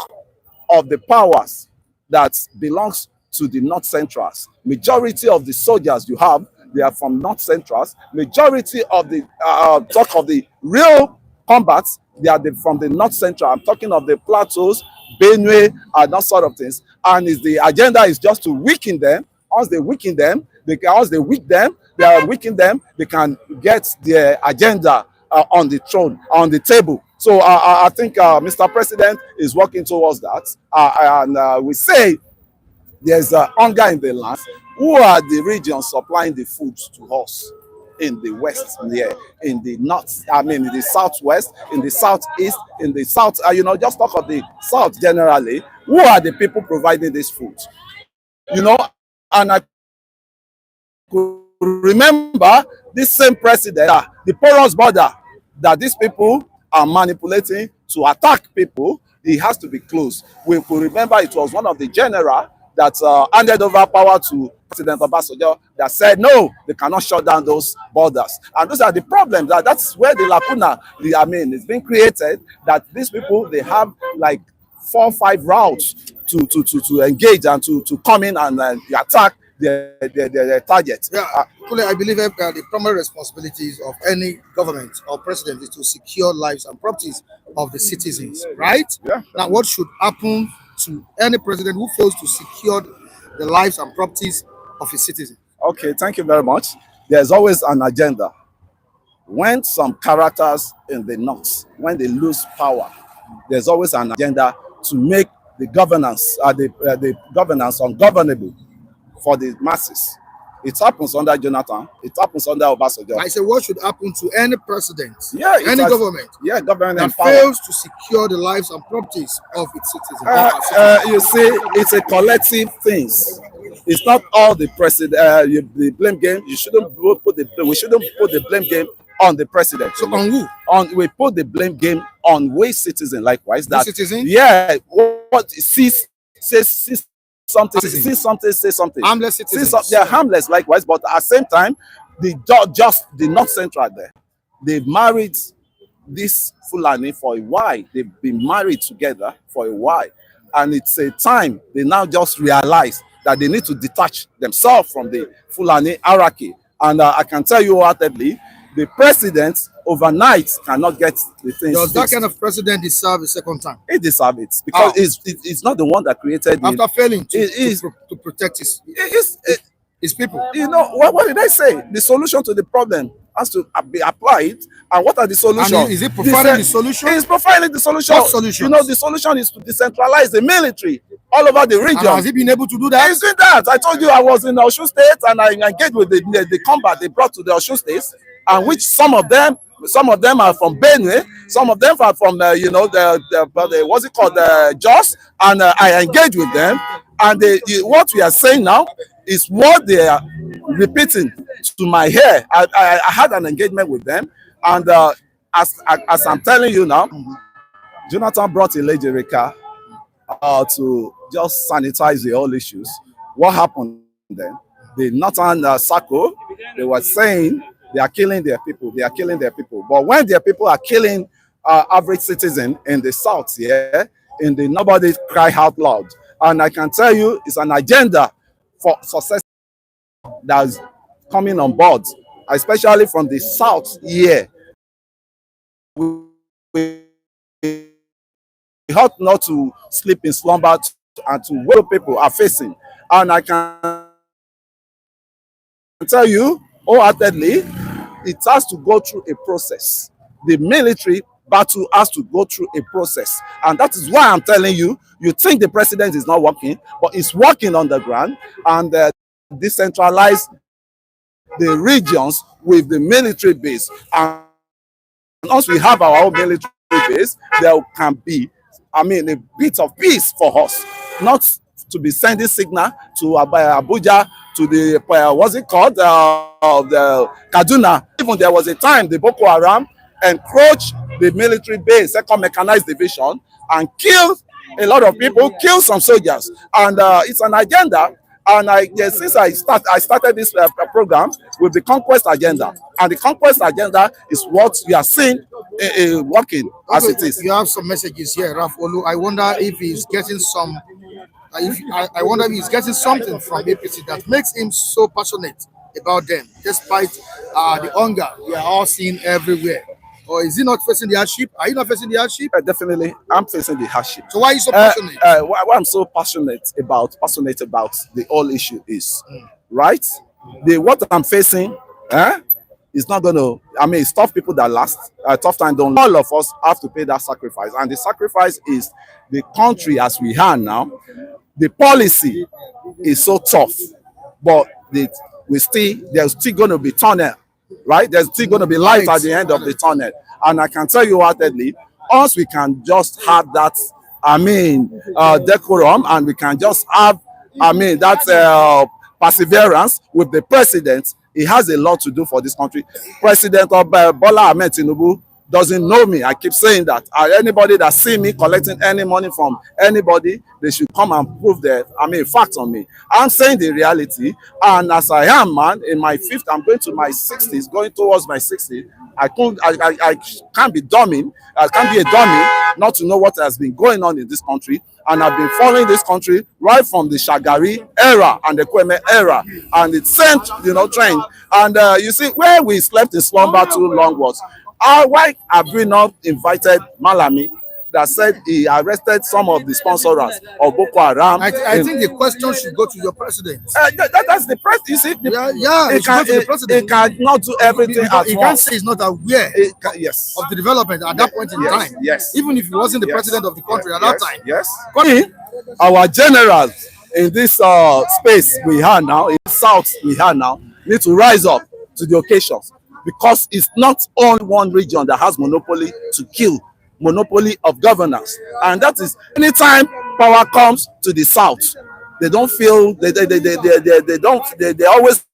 of the powers that belongs to the North Centrals, majority of the soldiers you have, they are from North Centrals. Majority of the talk of the real combats, they are from the North Central. I'm talking of the plateaus, Benue, and that sort of things. And the agenda is just to weaken them. Once they weaken them, they can get their agenda on the throne, on the table. So I think Mr. President is working towards that. And we say there's hunger in the land. Who are the regions supplying the food to us? In the West, in the North, in the Southwest, in the Southeast, in the South, just talk of the South generally. Who are the people providing this food? And I could remember this same president, the porous border that these people are manipulating to attack people, it has to be closed. We could remember it was one of the general that handed over power to President Obasanjo that said, no, they cannot shut down those borders. And those are the problems. That's where the lacuna, is being created, that these people, they have like 4 or 5 routes to engage and to come in and attack their targets. Yeah, I believe the primary responsibilities of any government or president is to secure lives and properties of the citizens, right? Yeah. Now, what should happen to any president who fails to secure the lives and properties of his citizens? Okay, thank you very much. There's always an agenda. When some characters in the North, when they lose power, there's always an agenda to make the governance, the governance ungovernable for the masses. It happens under Jonathan. It happens under Obasanjo. I say, what should happen to any president, government, government that fails to secure the lives and properties of its citizens? You see, it's a collective thing. It's not all the president. The blame game. We shouldn't put the blame game on the president. So on who? we put the blame game on we citizen likewise. That citizen? Yeah, what see something, see something, say something. Harmless citizens. They're harmless likewise, but at the same time, just the North Central there, they married this Fulani for a while. They've been married together for a while, and it's a time they now just realize that they need to detach themselves from the Fulani hierarchy. And I can tell you wholeheartedly, the president overnight cannot get the things. Does that kind of president deserve a second time? He deserves it because it's not the one that created after failing to protect his people. You know what did I say? The solution to the problem has to be applied. And what are the solutions? And is it providing the solution? It's providing the solution. What solution? You know, the solution is to decentralize the military all over the region. And has he been able to do that? He's doing that. I told you I was in Osun State and I engaged with the combat they brought to the Osun States, and which some of them are from Benue, some of them are from the what's it called, Jos, and I engaged with them, and what we are saying now is what they are repeating to my ear. I had an engagement with them, and as I'm telling you now, Jonathan brought Elijah to just sanitize the whole issues. What happened then? The Northern Sako, they were saying they are killing their people. They are killing their people. But when their people are killing average citizen in the south, nobody cry out loud. And I can tell you, it's an agenda for success that's coming on board, especially from the south here. We ought not to sleep in slumber and to what people are facing. And I can tell you wholeheartedly, it has to go through a process. The military battle has to go through a process. And that is why I'm telling you, you think the president is not working, but it's working on the ground, and decentralize the regions with the military base. And once we have our own military base, there can be, a bit of peace for us, not to be sending signal to Abuja, to the, what's it called, the Kaduna. Even there was a time the Boko Haram encroached the military base, second mechanized division, and killed a lot of people, killed some soldiers. And it's an agenda. And since I started this program with the conquest agenda, and the conquest agenda is what we are seeing working as it is. You have some messages here, Raf Olu. I wonder if he's getting some. I wonder if he's getting something from APC that makes him so passionate about them, despite the hunger we are all seeing everywhere. Or is he not facing the hardship? Are you not facing the hardship? Definitely, I'm facing the hardship. So why are you so passionate? What I'm so passionate about the whole issue is, right? What I'm facing, is not going to. It's tough people that last. Tough time don't. All of us have to pay that sacrifice, and the sacrifice is the country as we are now. The policy is so tough, but there's still going to be tunnel. Right, there's still going to be light at the end of the tunnel, and I can tell you wholeheartedly, once we can just have that, decorum, and we can just have, that perseverance with the president. He has a lot to do for this country. President Bola Tinubu doesn't know me. I keep saying that. Anybody that see me collecting any money from anybody, they should come and prove that, facts on me. I'm saying the reality, and as I am, man, in my fifth, I'm going to my 60s, going towards my 60s. I can't be dumbing. I can't be a dummy not to know what has been going on in this country. And I've been following this country right from the Shagari era and the Kweme era, and it's sent, trend. And you see, where we slept in slumber too long was, why have we not invited Malami that said he arrested some of the sponsors of Boko Haram? I think the question should go to your president. That's the president. You see, he cannot do everything at once. He can't say he's not aware of the development at that point in time. Yes. Even if he wasn't the president of the country at that time. Yes. Our generals in this space we have now, in the south we have now, need to rise up to the occasions, because it's not only one region that has monopoly to kill, monopoly of governance. And that is, anytime power comes to the south, they don't feel, they always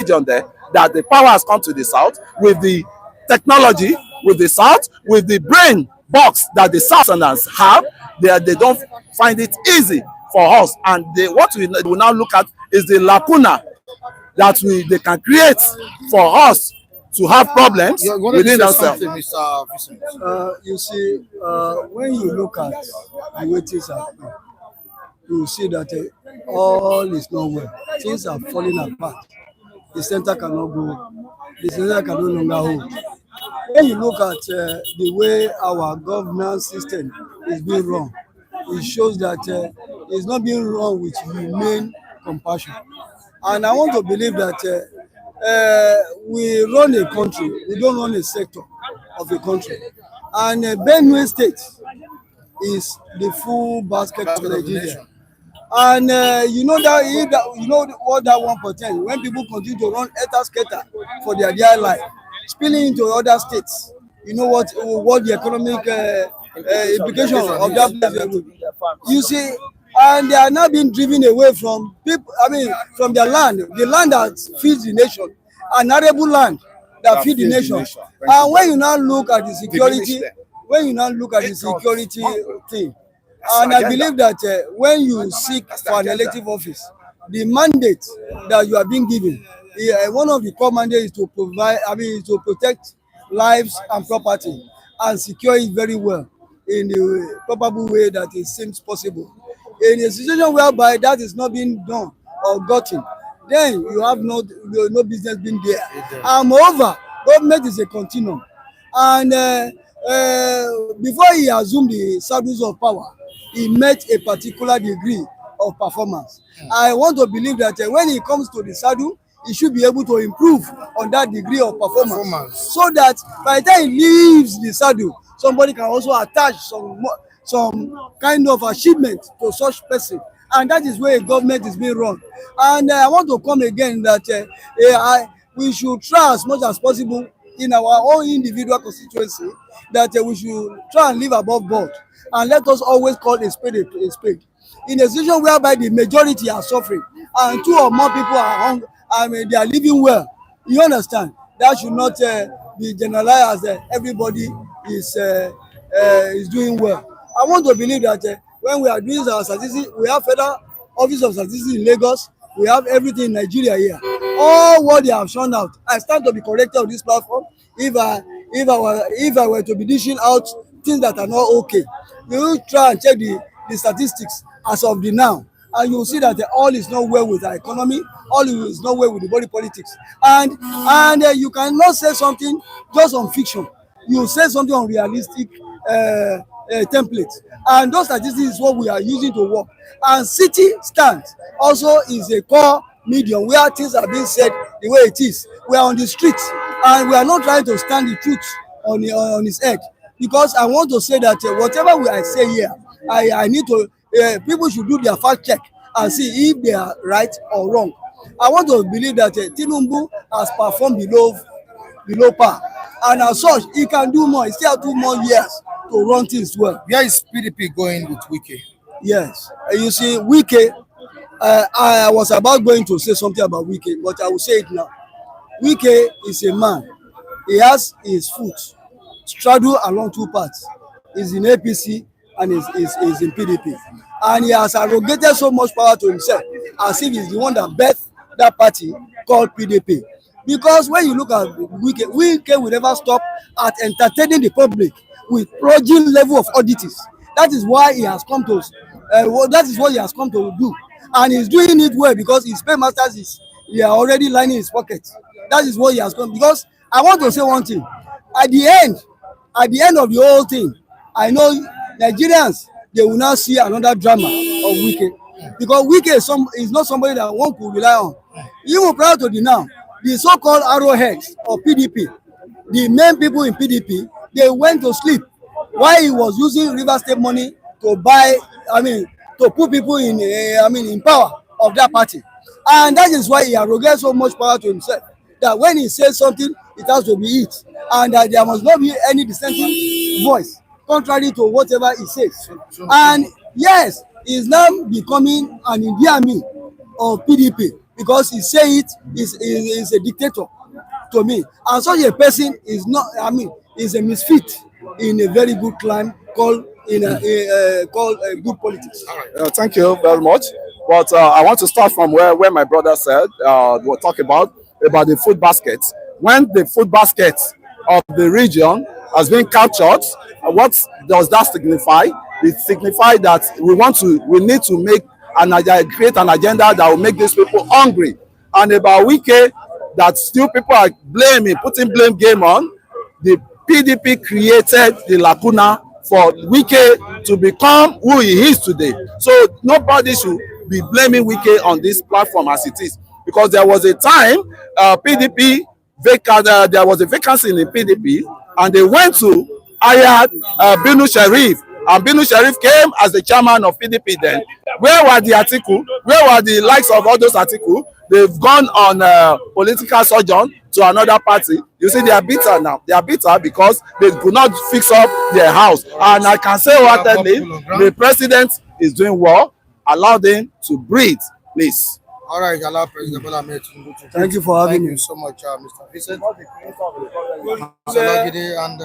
region there that the power has come to the south with the technology, with the South, with the brain box that the Southerners have. They don't find it easy for us, and what we will now look at is the lacuna that they can create for us to have problems within ourselves. You see, when you look at the way things are, you see that all is not well. Things are falling apart. The center cannot go. The center can no longer hold. When you look at the way our governance system is being run, it shows that it's not being run with humane compassion. And I want to believe that we run a country, we don't run a sector of a country. And Benue State is the full basket of Nigeria. And you know what that one portends when people continue to run scatter for their dear life, spilling into other states. You know what the economic implication of that place will be. You see, and they are now being driven away from people. I mean, from their land, the land that feeds the nation, an arable land that feeds the nation. And when you now look at the security, thing. And I believe that when you seek for an elective office, the mandate that you are being given, one of the core mandates is to to protect lives and property and secure it very well in the probable way that it seems possible. In a situation whereby that is not being done or gotten, then you have no business being there. And moreover, government is a continuum. And before he assumed the saddles of power, he met a particular degree of performance. I want to believe that when he comes to the saddle, he should be able to improve on that degree of performance. So that by the time he leaves the saddle, somebody can also attach some kind of achievement to such person. And that is where a government is being run. And I want to come again that we should try as much as possible in our own individual constituency that we should try and live above board. And let us always call a spade a spade. In a situation whereby the majority are suffering and two or more people are they are living well, you understand, that should not be generalized as everybody is doing well. I want to believe that when we are doing our statistics, we have Federal Office of Statistics in Lagos, we have everything in Nigeria here. All what they have shown out, I stand to be corrected on this platform if I were to be dishing out things that are not okay. We will try and check the statistics as of the now, and you will see that all is not well with our economy, all is not well with the body politics. And you cannot say something just on fiction. You say something on realistic templates. And those statistics is what we are using to work. And city stands also is a core medium where things are being said the way it is. We are on the streets and we are not trying to stand the truth on his head. Because I want to say that whatever I say here, I need to, people should do their fact check and see if they are right or wrong. I want to believe that Tinubu has performed below par. And as such, he can do more. He still have 2 more years to run things well. Where is PDP going with Wiki? Yes. You see, Wiki, I was about going to say something about Wiki, but I will say it now. Wiki is a man. He has his foot straddle along 2 paths. He's in APC and is in PDP. And he has arrogated so much power to himself as if he's the one that birthed that party called PDP. Because when you look at Wike will never stop at entertaining the public with plunging level of audits. That is why he has come to, that is what he has come to do. And he's doing it well because his paymasters they are already lining his pockets. That is what he has come. Because I want to say one thing. At the end of the whole thing, I know Nigerians, they will now see another drama of Wike. Because Wike is not somebody that one could rely on. Even prior to the now, the so-called arrowheads of PDP, the main people in PDP, they went to sleep while he was using River State money to to put people in power of that party. And that is why he arrogates so much power to himself, that when he says something, it has to be it. And that there must not be any dissenting voice, contrary to whatever he says. And yes, he is now becoming an Indian of PDP because he say it is a dictator. to me. And such a person is not, I mean, is a misfit in a very good clan called good politics. Thank you very much. But I want to start from where my brother said, we'll talk about the food basket. When the food basket of the region has been captured, what does that signify? It signifies that we need to create an agenda that will make these people hungry. And about Wike, that still people are putting blame game on, the PDP created the lacuna for Wike to become who he is today. So nobody should be blaming Wike on this platform as it is, because there was a time there was a vacancy in the PDP, and they went to hire Benue Sheriff, and Benue Sheriff came as the chairman of PDP then. Where were the Atiku? Where were the likes of all those Atiku? They've gone on political sojourn to another party. You see, they are bitter now. They are bitter because they could not fix up their house. And I can say wholeheartedly, the president is doing well. Allow them to breathe, please. All right, allow President Bola Tinubu to. Thank you for having me. Thank you so much, Mr. Vincent. And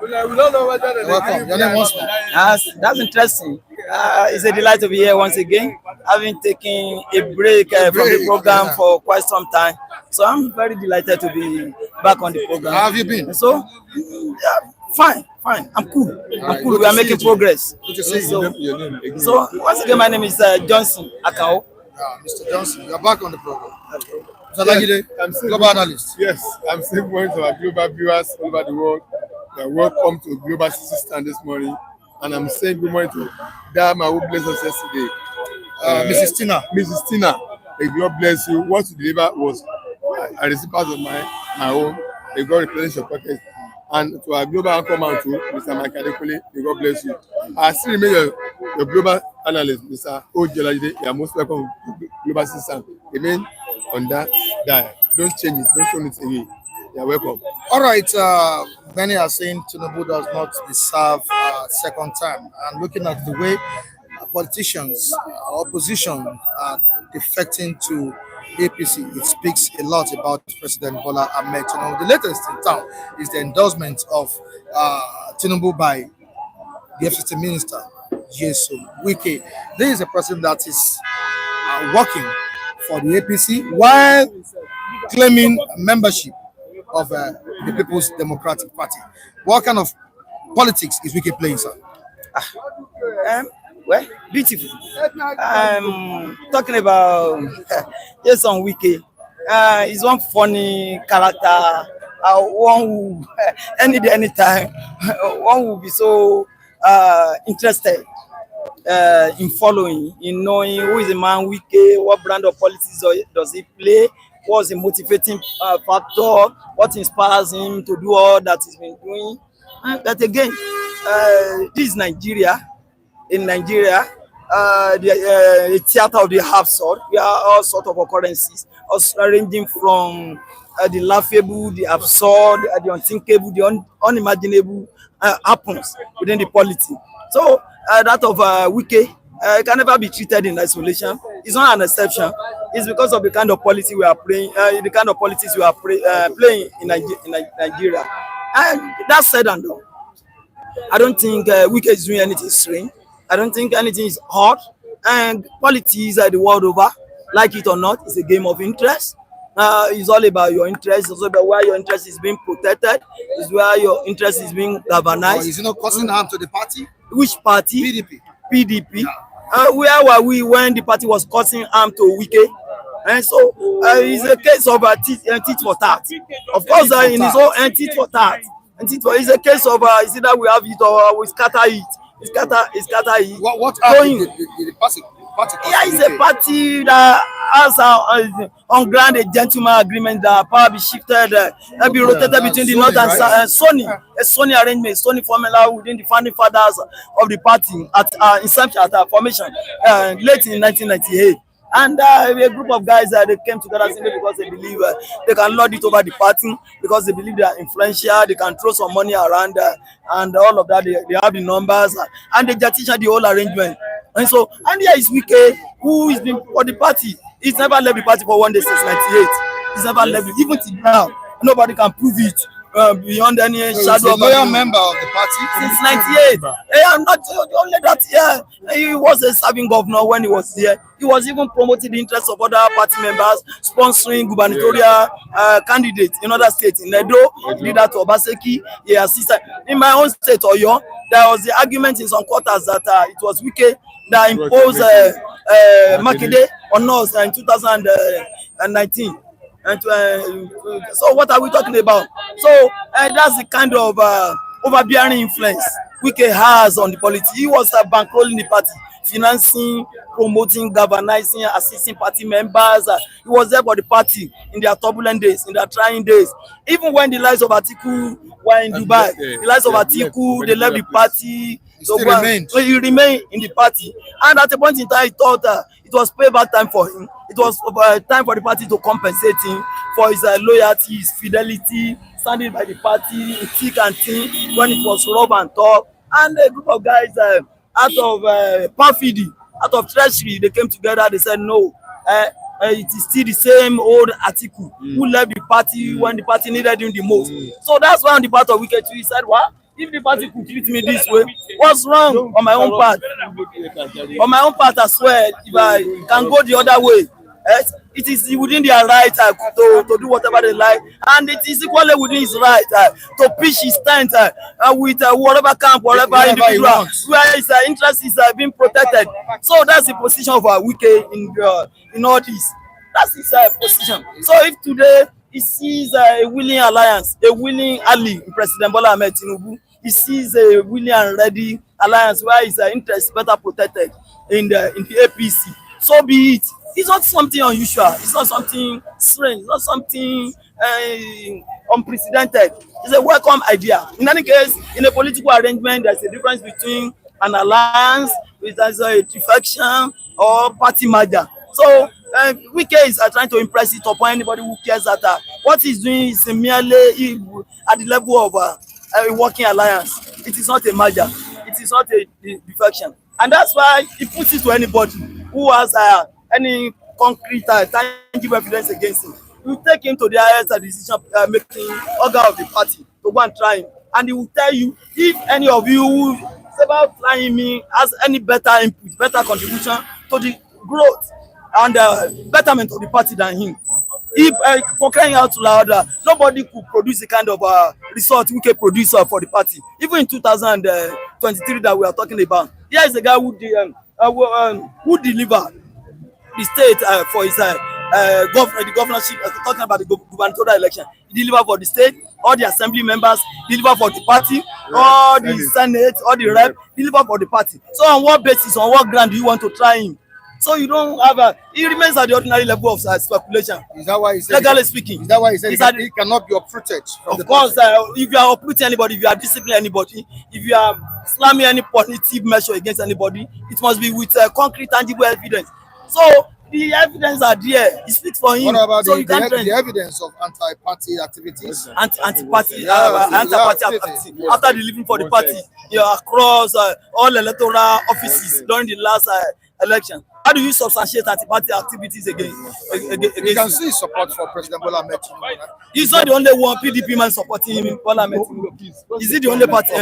We don't know whether welcome. Your name once more. That's interesting. It's a delight to be here once again, having taken a break from the program for quite some time. So I'm very delighted to be back on the program. How have you been? So, fine. I'm cool. Right, We are making progress. Good to see you. So once again, my name is Johnson Akao. Mr. Johnson, you're back on the program. Okay. Mr. Lagide, I'm global analyst. Yes, I'm saying going to our global viewers all over the world. Welcome to Global City Stand this morning, and I'm saying good morning to Dama who blessed us yesterday. Mrs. Tina. Mrs. Tina, may God bless you. What you deliver was a recipient of my own. May God replenish your pocket. And to our global anchor man too, Mr. Mike Adekule, may God bless you. I still remain your global analyst, Mr. Ojelajide. You are most welcome to Global City Stand. Remain on that diet. Don't change it. Don't turn it away. You're welcome. All right, many are saying Tinubu does not deserve second term. And looking at the way politicians, opposition are defecting to APC, it speaks a lot about President Bola Tinubu. The latest in town is the endorsement of Tinubu by the FCT Minister, Nyesom Wize. This is a person that is working for the APC while claiming membership of the People's Democratic Party. What kind of politics is Wiki playing, sir? Well, beautiful. Talking about Nyesom Wize. He's one funny character. One who any day, anytime, one will be so interested in following, in knowing who is the man Wike, what brand of politics does he play, what's the motivating factor, what inspires him to do all that he's been doing. But again, this is Nigeria. In Nigeria, the theater of the absurd. We are all sort of occurrences, ranging from the laughable, the absurd, the unthinkable, the unimaginable happens within the polity. So that of Wike can never be treated in isolation. It's not an exception. It's because of the kind of policy we are playing, the kind of politics we are playing in Nigeria. And that said and done, I don't think Wike is doing anything strange. I don't think anything is odd. And politics the world over, like it or not, it's a game of interest. It's all about your interest. It's also about where your interest is being protected. It's where your interest is being galvanized. Is it not causing harm to the party? Which party? PDP. PDP. Where were we when the party was causing harm to Wike? And so it's a case of tit for tat. Of course, in his own tit for tat. It's a case of it's either we have it or we scatter it. It's scatter it. What happened? The party? Yeah, it's a party that has on ground a gentleman agreement that power be shifted, be rotated between the north and south. A Sony arrangement, Sony formula within the founding fathers of the party at inception, at formation, late in 1998. And a group of guys they came together simply because they believe they can lord it over the party, because they believe they are influential, they can throw some money around, and all of that. They have the numbers, and they just the whole arrangement. And so, and here is Wike, who is been for the party. He's never left the party for one day since '98. He's never left it, even till now. Nobody can prove it beyond any shadow of a loyal member of the party since 98. I'm not only that. Yeah, he was a serving governor when he was there. He was even promoting the interests of other party members, sponsoring gubernatorial candidates in other states. In Edo, he did that to Obaseki. He assisted. In my own state, Oyo, there was the argument in some quarters that it was Wike that imposed Makinde on us in 2019. And so what are we talking about? So that's the kind of overbearing influence Wike has on the politics. He was bankrolling the party, financing, promoting, galvanizing, assisting party members. He was there for the party in their turbulent days, in their trying days. Even when the lives of Atiku were in Dubai, the lives of Atiku, they left the party. He remained in the party. And at a point in time, he thought it was payback time for him. It was time for the party to compensate him for his loyalty, his fidelity, standing by the party in thick and thin when it was rough and tough. And a group of guys out of perfidy, out of treachery, they came together. They said, no, it is still the same old Atiku who left the party when the party needed him the most. So that's why on the part of Wike too, he said, what? If the party could treat me this way, what's wrong on my own part? On my own part as well, if I can go the other way, it is within their right to do whatever they like, and it is equally within his right to pitch his tent with whatever camp, whatever individual, where his interest is being protected. So that's the position of Wike in all this. That's his position. So if today he sees a willing alliance, a willing ally in President Bola Tinubu, he sees a willing and ready alliance where his interest is better protected in the APC. So be it. It's not something unusual. It's not something strange. It's not something unprecedented. It's a welcome idea. In any case, in a political arrangement, there's a difference between an alliance, which is a defection, or party merger. So Wike is trying to impress it upon anybody who cares that what he's doing is merely at the level of a working alliance. It is not a merger. It is not a defection. And that's why he puts it to anybody who has any concrete tangible evidence against him. You take him to the highest decision making organ of the party to go and try him. And he will tell you if any of you who say about trying me has any better input, better contribution to the growth and betterment of the party than him. If for crying out loud, nobody could produce the kind of result we can produce for the party. Even in 2023 that we are talking about, here is the guy who delivered the state for his the governorship. Talking about the gubernatorial election, he delivered for the state, all the assembly members, deliver for the party, all the senate, all the rep, deliver for the party. So on what basis, on what ground do you want to try him? So you don't have he remains at the ordinary level of speculation. Is that why he said? Legally speaking. Is that why he said he cannot be uprooted? Of course, if you are uprooting anybody, if you are disciplining anybody, if you are slamming any punitive measure against anybody, it must be with concrete, tangible evidence. So the evidence are there. It speaks for him. What about so the evidence of anti-party activities? Anti-party activity after leaving for the party, across all electoral offices during the last election. How do you substantiate anti-party activities against? You can see support for President Bola Tinubu. He's not the only one PDP man supporting him in Parliament. Is he the only party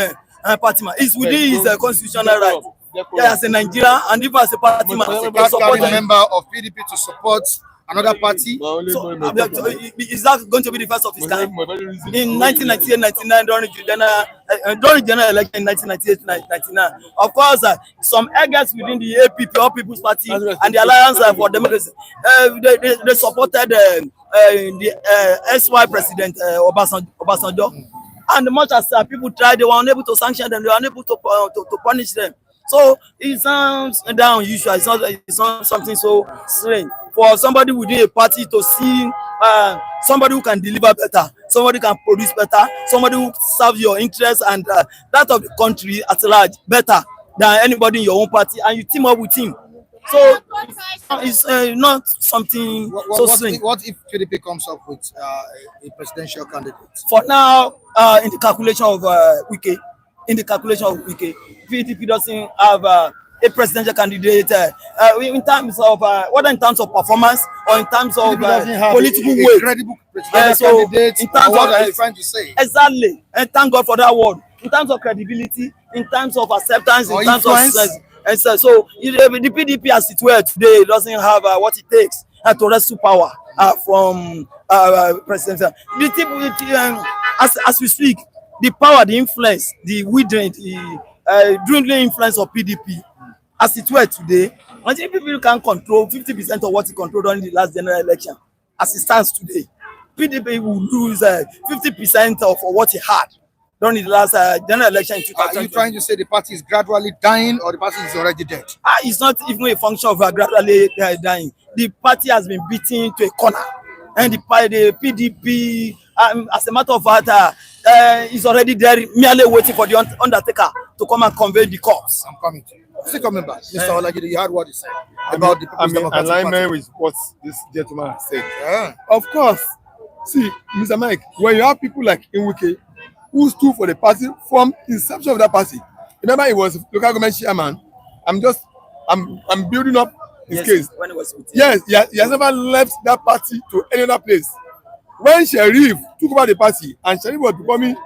man? It's within his constitutional right. Yeah, as a Nigerian and even as a party man, support a member of PDP to support another party. So, is that going to be the first of his kind? In 1998-99, during general election in 1998-99, of course, some eggers within the APP, All People's Party, and the Alliance for Democracy, they supported the SY President Obasanjo. And much as people tried, they were unable to sanction them, they were unable to punish them. So it sounds unusual. It's not something so strange for somebody within a party to see somebody who can deliver better, somebody who can produce better, somebody who serves your interests and that of the country at large better than anybody in your own party, and you team up with him. So it's not something so strange. What if PDP comes up with a presidential candidate? For now, in the calculation of Wike, PDP doesn't have a presidential candidate in terms of whether in terms of performance or in terms of political weight. credible So candidate, in terms of what are you trying to say? Exactly, and thank God for that word. In terms of credibility, in terms of acceptance, Or in terms influence? of and so the PDP as it were today doesn't have what it takes to wrestle power from President. As we speak, the power, the influence, the withering, the dwindling influence of PDP as it were today, until people can control 50% of what he controlled during the last general election, as it stands today, PDP will lose 50% of what he had during the last general election in 2020. Are you trying to say the party is gradually dying or the party is already dead? It's not even a function of gradually dying. The party has been beaten to a corner, and the PDP, as a matter of fact, is already there, merely waiting for the undertaker to come and convey the corpse. I'm coming to you. Still coming back. Mr. Olagide, you heard what he said about the People's Democratic alignment Party. with what this gentleman has said. Yeah. Of course. See, Mr. Mike, when you have people like Wike who stood for the party from inception of that party. Remember, he was local government chairman. I'm building up his case. When it was with Yes, he has never left that party to any other place. When Sheriff took over the party and Sheriff was becoming,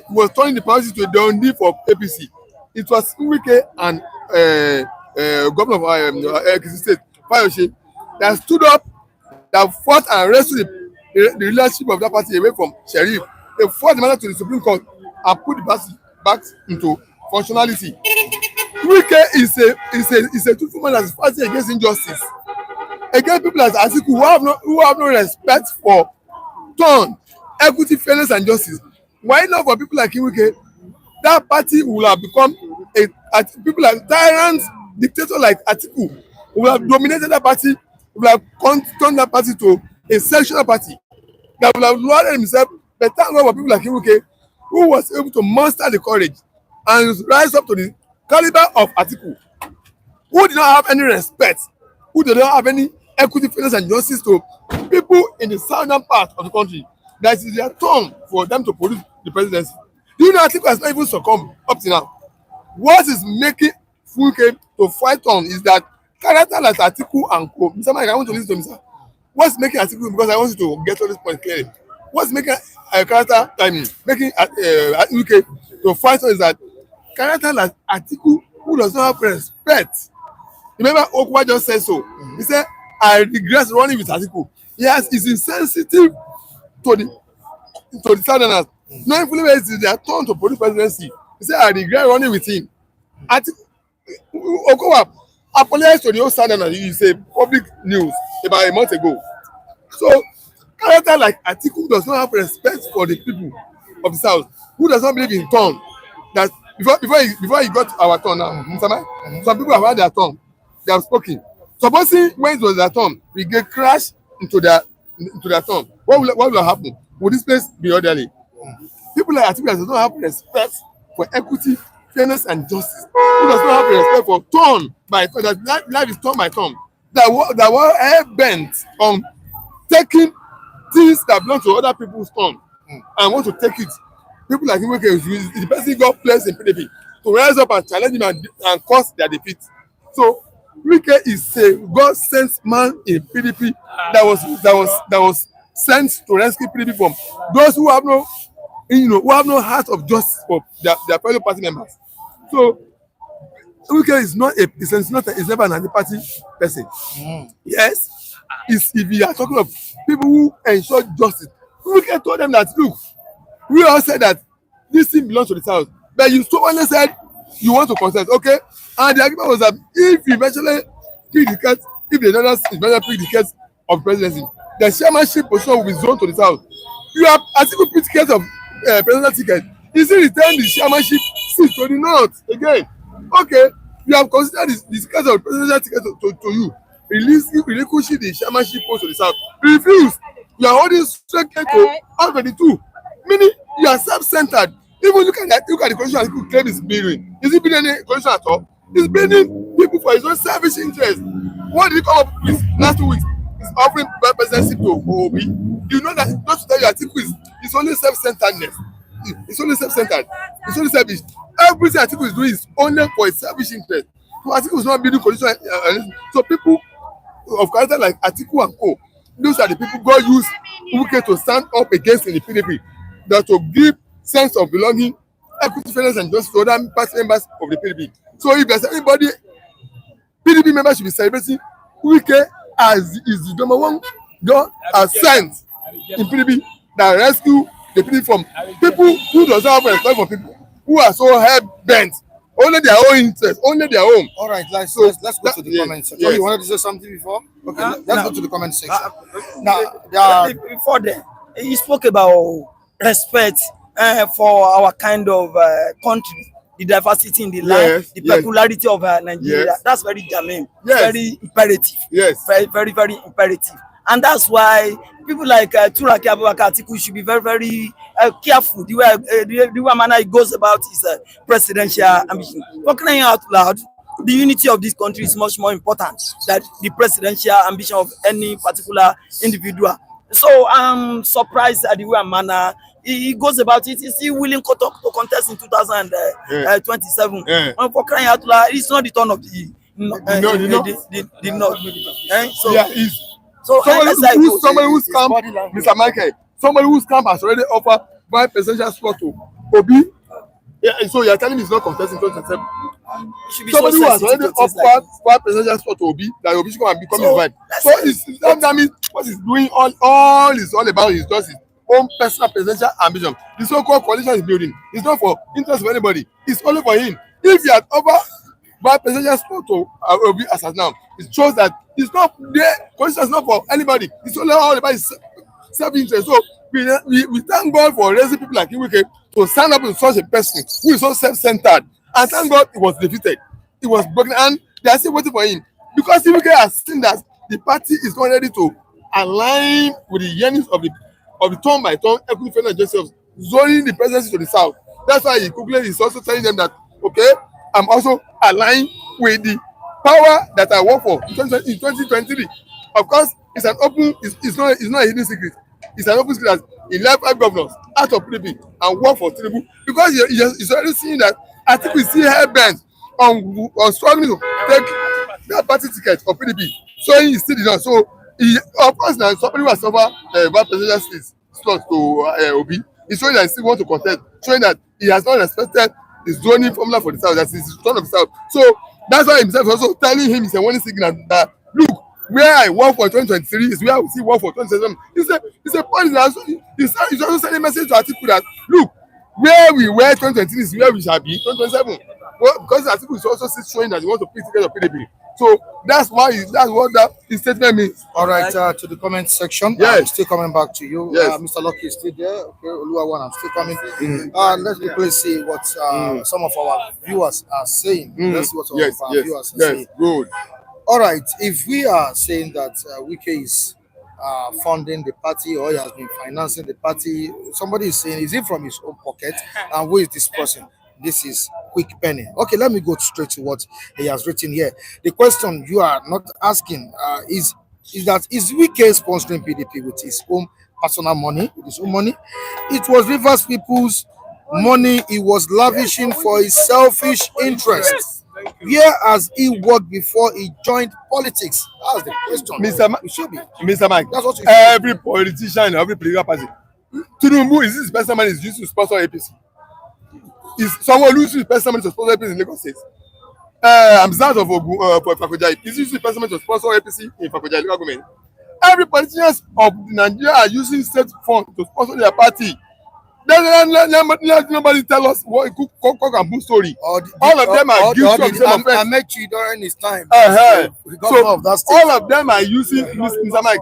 was turning the party to a Dundee for APC. It was Wike and governor of Ekiti State, Fayose, that stood up, that fought and wrestled the leadership of that party away from Sheriff. They fought the matter to the Supreme Court and put the party back into functionality. Wike is a truthful man that is fighting against injustice, against people like Atiku who have no respect for turn, equity, fairness, and justice. Why not for people like Wike? That party will have become people like tyrants, dictators like Atiku will have dominated that party, will have turned that party to a sectional party that will have lowered himself. But thank God for people like Wike who was able to muster the courage and rise up to the caliber of Atiku, who did not have any respect, who did not have any equity, fairness, and justice to people in the southern part of the country. That is their turn for them to produce the presidency. Do you know Atiku has not even succumbed up to now? What is making Wike to fight on is that character like Atiku and co. Mr. Mike, I want to listen to Mr. What's making Atiku, because I want you to get all this point clearly. What's making character, making Wike to fight on is that character like Atiku, who does not have respect. Remember, Okwa just said so. He said, I regret running with Atiku. Yes, he's insensitive to the southerners. Knowing fully well it is their turn to produce presidency. He said, I regret running with him. Okwa apologized to the old southerners. He said public news about a month ago. So, character like Atiku does not have respect for the people of the south, who does not believe in turn. That before he got our turn now, some people have had their turn. They have spoken. Supposing when it was their turn, we get crashed into their turn. What will happen? Will this place be orderly? People like Atiku does not have respect for equity, fairness, and justice. Who does not have respect for turn by turn? That life is turn by turn. That were hell bent on taking things that belong to other people's turn and want to take it. People like Wike is the person got placed in PDP to rise up and challenge him and cause their defeat. So Wike is a God-sent man in PDP that was sent to rescue PDP from those who have no heart of justice for their fellow party members. So Wike is never an anti-party person. Yes, if you are talking of people who ensure justice, Wike told them that look, we all said that this thing belongs to the south, but you so only said you want to contest, okay? And the argument was that if you eventually pick the case, if the others eventually pick the case of presidency, the chairmanship position will be zoned to the south. You have Atiku picked the case of presidential ticket. Is he return the chairmanship seat to the north again? Okay, you have considered this case of presidential ticket to you. Relinquishing the chairmanship post to the south. Refuse. You are holding straight to R22. Meaning you are self-centered. Even look at the condition Atiku claim is building. Is he building any condition at all? He's building people for his own selfish interest. What did he come up with last 2 weeks? He's offering presidency to Obi. You know that not to tell you Atiku is only self-centeredness. It's only self-centered. It's only selfish. Everything Atiku is doing is only for his selfish interest. So Atiku is not building coalition. So people of character like Atiku and co, those are the people God used Wike to stand up against in the PDP, that to give sense of belonging, equity, fairness, and justice to other party members of the PDP. So if there's anybody, PDP members should be celebrating Wike as is the number one God has sent in PDP that rescue the PDP from people who does not have respect for people who are so hell-bent, only their own interest, only their own. All right, let's So go to the comment section. yes. You wanted to say something before? Okay, let's no. go to the comment section. Now, Before then, he spoke about respect for our kind of country, the diversity in the land, Yes, the yes. peculiarity of Nigeria. Yes. That's very germane, Yes. very imperative, Yes. very imperative. And that's why people like Turaki Abubakar Atiku should be very careful the way manner he goes about his presidential ambition. For crying out loud, the unity of this country is much more important than the presidential ambition of any particular individual. So I'm surprised at the way manner he goes about it. Is he willing to contest in 2027? And for crying out loud, it's not the turn of the North. So Yeah, is so somebody who's come, Mr. Michael, somebody who's come has already offered by presidential slot to Obi. Yeah, so you're telling me he's not contesting 2027. Somebody who has already offered by presidential slot to Obi, that Obi should come and become his wife. So that means what he's doing all is all about is just his own personal presidential ambition. The so-called coalition is building. It's not for interest of anybody. It's only for him. If he had offered by presidential sport to Obi as of now, it shows that it's not there. Coalition is not for anybody. It's only all about his self-interest. So we thank God for raising people like Wike to stand up to such a person who is so self-centered. And thank God he was defeated. He was broken, and they are still waiting for him because Wike has seen that the party is not ready to align with the yearnings of the turn by turn equity, fairness, and justice, zoning the presidency to the south. That's why he quickly is also telling them that okay, I'm also aligned with the power that I work for in 2023. Of course, it's an open, it's not a hidden secret. It's an open secret that he left 5 governors out of PDP and work for Tinubu because he's already seeing that Atiku is still hell-bent on struggling to take that party ticket of PDP. So he still did not. So he, of course, now somebody who has suffered about presidential slot to Obi, he's showing that he still wants to contest, showing that he has not respected the zoning formula for the south, that's his turn of the south. So that's why himself also telling him, he's a warning signal that look, where I work for 2023 is where I will see work for 2027. It's a point that he's also sending a message to Atiku that look, where we were 2023 is where we shall be 2027. Well, because Atiku is also showing that he wants to pick together PDP. So that's what his statement means. all right, to the comment section. Yes. I'm still coming back to you. Yes. Mr. Lucky is still there. Okay, Oluwawan, I'm still coming. Mm. Let's quickly see what some of our viewers are saying. Let's see what some Yes, of our yes, viewers are yes, saying. good. All right, if we are saying that Wike is funding the party or he has been financing the party, somebody is saying, is it from his own pocket? And who is this person? This is Quick Penny. Okay, let me go straight to what he has written here. The question you are not asking is that is Wike sponsoring PDP with his own personal money, with his own money? It was Rivers people's money he was lavishing for his selfish interests. Where has he worked before he joined politics? That's the question. Mr. Mike, That's what you every politician in every political party, Tinubu is his personal money is used to sponsor APC. Is someone who uses his personal money to sponsor APC in Lagos State? I'm south of Fakojai. Is using his personal money to sponsor APC in Fakojai local government? Every politician of Nigeria are using state funds to sponsor their party. Let nobody tell us what cock and bull story. All of them are guilty of the same offense. Amaechi during his time. So of that state. all of them are using Mr. Mike.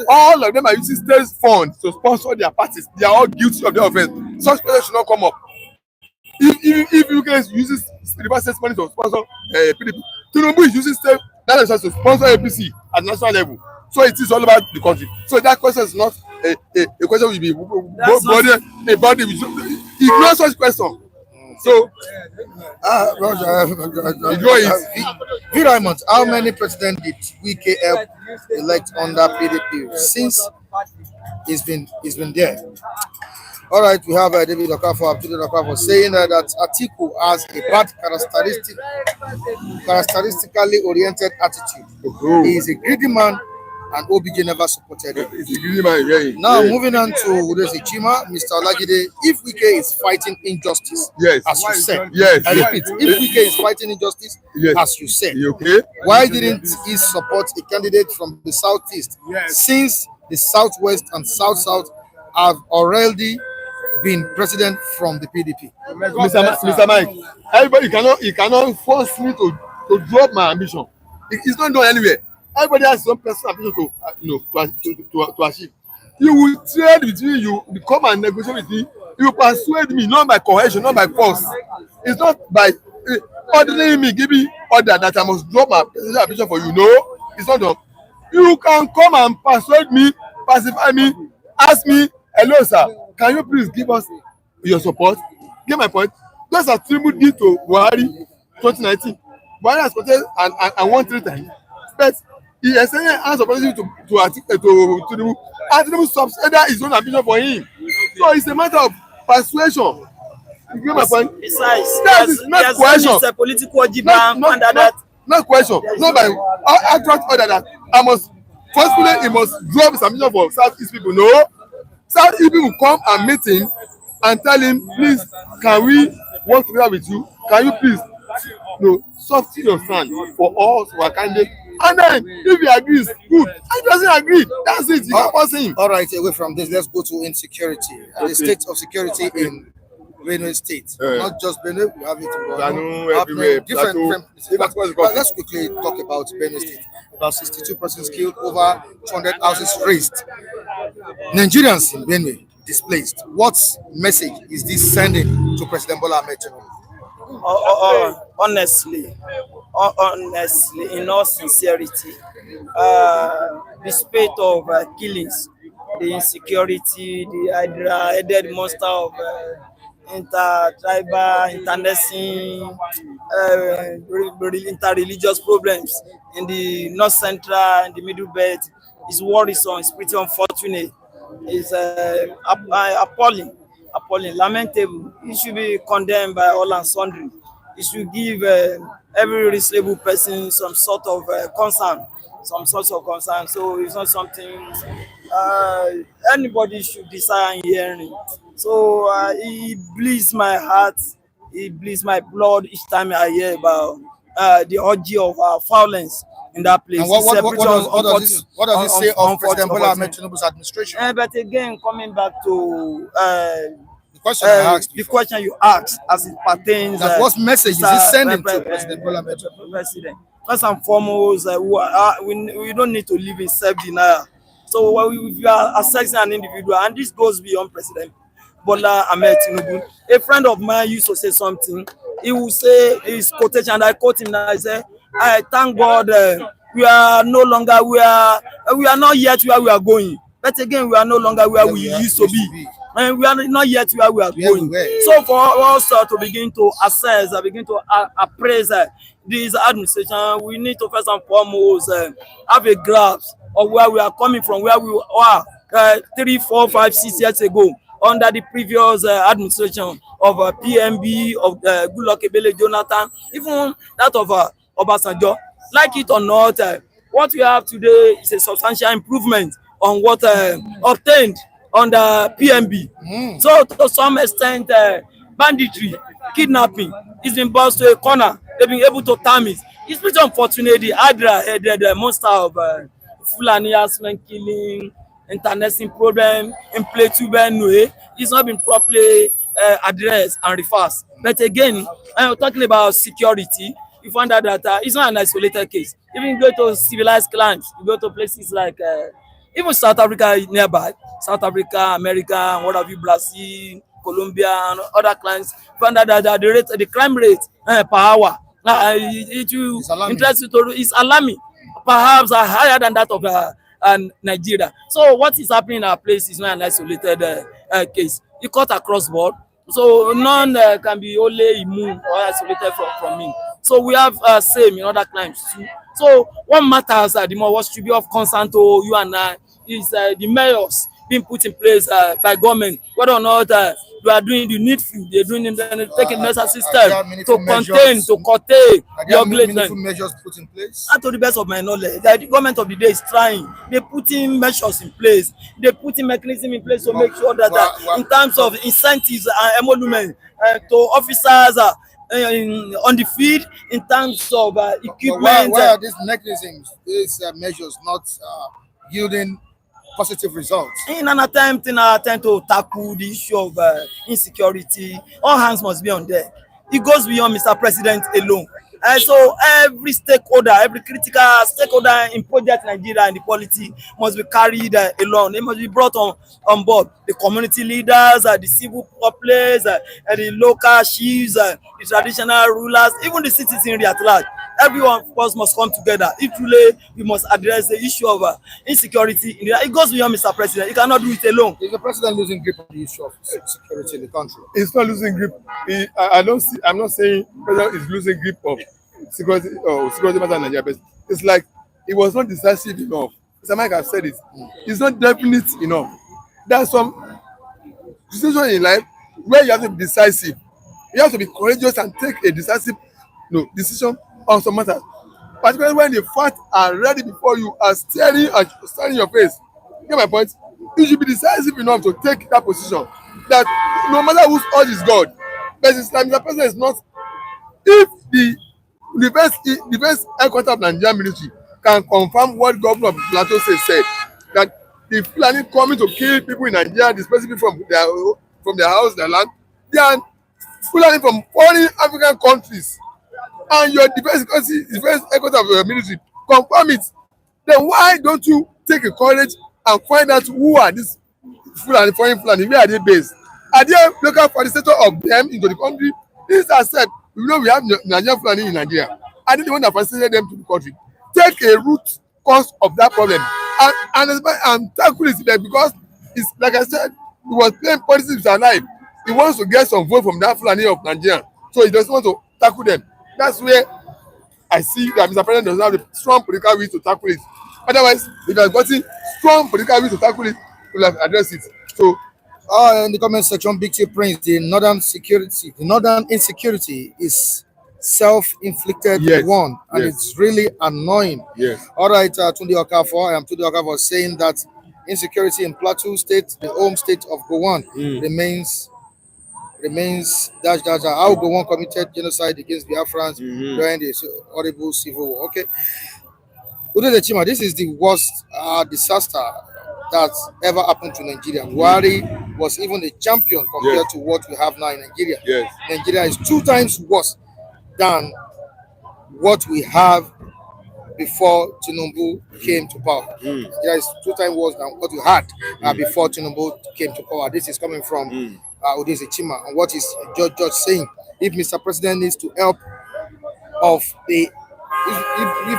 All of them are using state funds to sponsor their parties. They are all guilty of the offense. Such person should not come up. If you guys uses Rivers State money to sponsor PDP, Tinubu is using state that is to sponsor APC at national level. So it is all about the country. So that question is not a question will be body ignore such question. So ignore it. Viraimont, how many presidents did Wike help elect under PDP since he's been there? All right, we have David Okafo saying that Atiku has a bad characteristically oriented attitude. He is a greedy man, and OBJ never supported him. It's a greedy man, yeah. Now, moving on to Chima, Mr. Olajide, if Wike is fighting injustice, yes, as you said, yes, I repeat, if Wike is fighting injustice, yes, as you said, okay, why didn't he support a candidate from the southeast? Yes. Since the southwest and south have already been president from the PDP. Mr. Mike, everybody cannot force me to drop my ambition. It's not done anywhere. Everybody has some personal ambition to achieve. You will trade with me, you come and negotiate with me, you persuade me, not by coercion, not by force. It's not by ordering me, give me order that I must drop my personal ambition for you. No, it's not done. You can come and persuade me, pacify me, ask me, hello sir, can you please give us your support? Get my point? Those are Tinubu did to Buhari 2019. Buhari has contested and won 3 times. But he has opportunity to Tinubu. And Tinubu subsidized his own ambition for him. So it's a matter of persuasion. You get my point? Besides, that is not question. It's a political jibam under that. Not question. Not by actual order that I must forcefully he must drop his ambition for Southeast people. No. Southeast people come and meet him and tell him, please, can we work together with you? Can you please soften your stand for us, for our candidate? And then, if he agrees, good. If he doesn't agree, that's it. You can't force him. All right, away from this, let's go to insecurity. The state of security in Benue State. Not just Benue, we have it in everywhere. Different but let's quickly talk about Benue State. About 62 persons killed, over 200 houses razed. Nigerians in Benue displaced. What message is this sending to President Bola Tinubu? Honestly, in all sincerity, the spate of killings, the insecurity, the hydra-headed monster of inter-tribal, internecine, inter-religious problems in the north central and the middle belt is worrisome, it's pretty unfortunate, it's appalling, lamentable. It should be condemned by all and sundry. It should give every reasonable person some sort of concern. So it's not something anybody should desire hearing. So it bleeds my heart, it bleeds my blood each time I hear about the orgy of violence in that place. And what does it say of President Bola Tinubu's administration? But again, coming back to the question you asked as it pertains. What message is it sending to President Bola Tinubu? First and foremost, we don't need to live in self-denial. So if you are assessing an individual, and this goes beyond President Bola Tinubu, a friend of mine used to say something. He will say his quotation, and I quote him now. I say, "I thank God we are not yet where we are going, but again we are no longer where we used to be, and we are not yet where we are going." So for us to begin to assess, begin to appraise this administration, we need to first and foremost have a grasp of where we are coming from, where we were 3, 4, 5, 6 years ago under the previous administration of PMB, of Goodluck Ebele Jonathan, even that of Obasanjo. Like it or not, what we have today is a substantial improvement on what obtained under PMB. So to some extent, banditry, kidnapping is been brought to a corner. They've been able to term it. It's pretty unfortunate. The hydra-headed monster of Fulani herdsmen killing, internecine problem in Plateau Benue is not been properly addressed and reversed. But again, talking about security, you find out that it's not an isolated case. Even you go to civilized climes, you go to places like even South Africa nearby, South Africa, America, and what have you, Brazil, Colombia, and other clients, you find out that the crime rate per hour, it will interest you to, is alarming, perhaps higher than that of Nigeria. So what is happening in our place is not an isolated case. You cut across board, so none can be only immune or isolated from me. So we have same in other crimes too. So what matters the more, what should be of concern to you and I, is the mayors being put in place by government, whether or not they are doing the needful, they're doing taking necessary steps to contain, to curtail the ugliness. Measures put in place. And to the best of my knowledge, the government of the day is trying. They're putting measures in place. They're putting mechanism in place to make sure that in terms of incentives and emoluments to officers on the field, in terms of equipment. Why are these mechanisms, these measures not yielding positive results? In an attempt to tackle the issue of insecurity, all hands must be on deck. It goes beyond Mr. President alone. So every stakeholder, every critical stakeholder in Project Nigeria and the polity must be carried along. They must be brought on board. The community leaders, the civil populace, the local chiefs, the traditional rulers, even the citizenry at large. Everyone of us must come together. If truly we must address the issue of insecurity, it goes beyond Mr. President. He cannot do it alone. Is the president losing grip on the issue of security in the country? It's not losing grip. I'm not saying president is losing grip of security matter in Nigeria, but it's like it was not decisive enough. Mr. Mike has said it. It's not definite enough. There's some situation in life where you have to be decisive. You have to be courageous and take a decisive decision on some matters. Particularly when the facts are ready before you are staring your face. You get my point? You should be decisive enough to take that position. That no matter whose urge is God, but Mr. President is not. If the defense headquarters of Nigerian military can confirm what Governor of Plateau said, that the Fulani coming to kill people in Nigeria, displacing people from their house, their land, they are Fulani from foreign African countries, and your defense headquarters of your military confirm it, then why don't you take a courage and find out who are these Fulani, foreign Fulani, where are they based? Are they local for the status of them into the country? This are said, we have Nigerian Fulani in Nigeria. I didn't want to facilitate them to the country. Take a root cause of that problem and tackle it there, because it's like I said, he was playing politics with our life. He wants to get some vote from that Fulani of Nigeria, so he doesn't want to tackle them. That's where I see that Mr. President doesn't have the strong political will to tackle it. Otherwise, if he has gotten strong political will to tackle it, he will have addressed it. So, in the comment section, Big T Prince, the northern insecurity is self-inflicted one, and it's really annoying. Yes. All right, Tunde Okafor, I am Tunde Okafor, saying that insecurity in Plateau State, the home state of Gowon, remains how Gowon committed genocide against Biafrans during the horrible civil war. Okay. Udede Chima, this is the worst disaster that's ever happened to Nigeria. Buhari was even a champion compared to what we have now in Nigeria. Yes. Nigeria is 2 times worse than what we have before Tinubu came to power. Nigeria is 2 times worse than what we had before Tinubu came to power. This is coming from Udede Chima. And what is George saying? If Mr. President needs to help if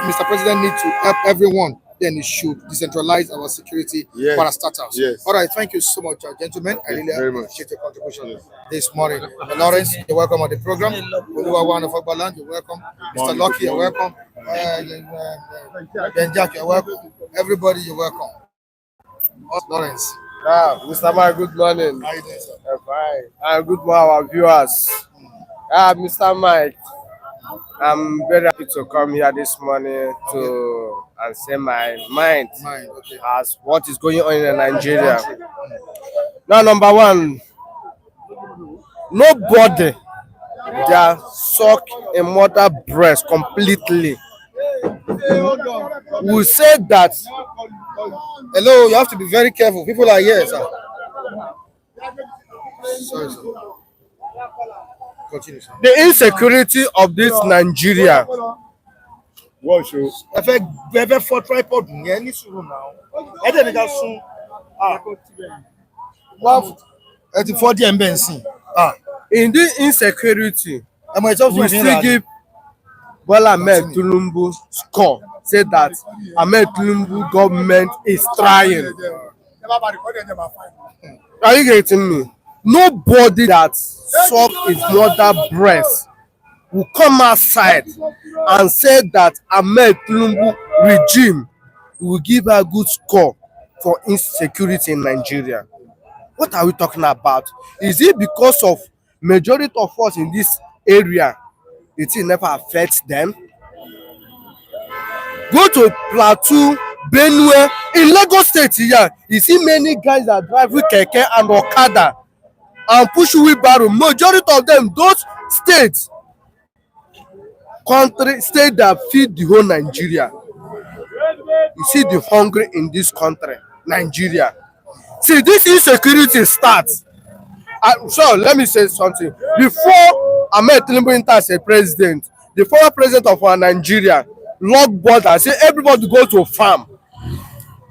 Mr. President needs to help everyone, then he should decentralize our security parastatals. Yes. All right, thank you so much, gentlemen. I really appreciate your contribution this morning. Lawrence, you're welcome on the program. Oluwawan of Ogbaland, you're welcome. Mr. Lucky, you're welcome. Ben Jack, you're welcome. Everybody, you're welcome. Lawrence. Mr. Mike, good morning. How you doing, sir? Fine. And good morning, our viewers. Mr. Mike, I'm very happy to come here this morning to and say my mind as what is going on in Nigeria. Now, number one, nobody that suck a mother breast completely will say that. Hello, you have to be very careful. People are here, sir. Sorry, sir. Continue, sir. The insecurity of this Nigeria. What show? For tripod yẹn ní sùúrù náà. Ẹ dẹ̀ ní ká sún. Ẹ ti fọ́ díẹ̀ ń bẹ̀ ń sìn. In this insecurity, we still give Bola Tinubu score. Say that Tinubu government is trying. Are you getting me? Nobody that suck his mother breast will come outside and say that Tinubu regime will give her a good score for insecurity in Nigeria. What are we talking about? Is it because of majority of us in this area, it never affects them? Go to Plateau, Benue, in Lagos State here, you see many guys that drive with keke and okada and push wheelbarrow. Majority of them, those states, country, state that feed the whole Nigeria. You see the hungry in this country, Nigeria. See, this insecurity starts. So let me say something. Before Amaechi Tinubu entered as a president, the former president of our Nigeria lock border, say everybody go to farm.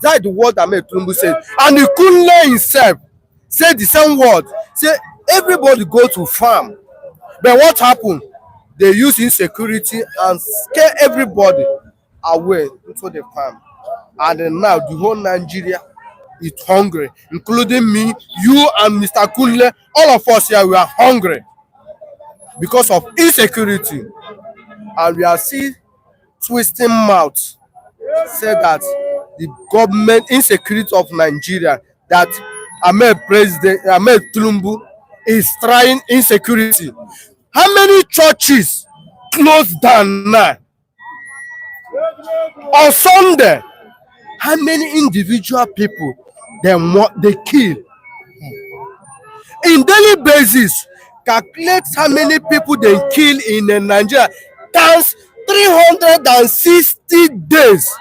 That's the word Amaechi Tinubu said. And the Kunle himself said the same word. Say everybody go to farm. But what happened? They use insecurity and scare everybody away into the farm. And then now the whole Nigeria is hungry, including me, you, and Mr. Kunle. All of us here, we are hungry because of insecurity. And we are still twisting mouth, say that the government insecurity of Nigeria, that Amaechi Tinubu is trying insecurity. How many churches closed down now? On Sunday, how many individual people they kill? In daily basis, calculate how many people they kill in Nigeria times 360 days.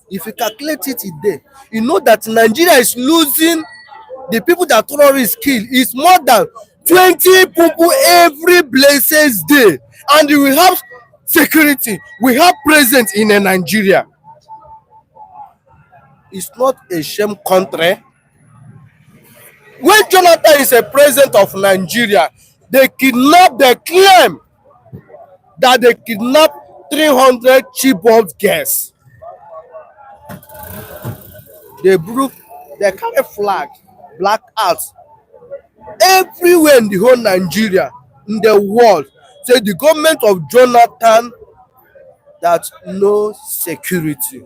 If you calculate it a day, you know that Nigeria is losing the people that terrorists kill is more than 20 people every blessed day. And we have security, we have presence in Nigeria. It's not a shame country. When Jonathan is a president of Nigeria, they claim that they kidnapped 300 Chibok girls. They carry flag, black arts everywhere in the whole Nigeria, in the world. Say the government of Jonathan that no security.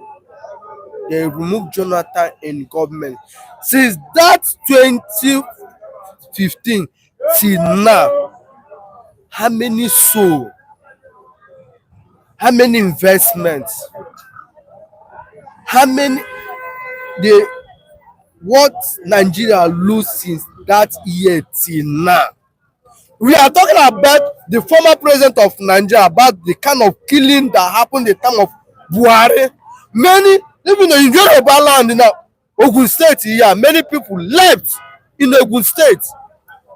They removed Jonathan in government. Since that 2015 till now, how many souls, how many investments, how many what Nigeria lose since that year till now? We are talking about the former president of Nigeria, about the kind of killing that happened in the time of Buhari. Many, even in Yoruba land in Ogun State here, many people left in Ogun State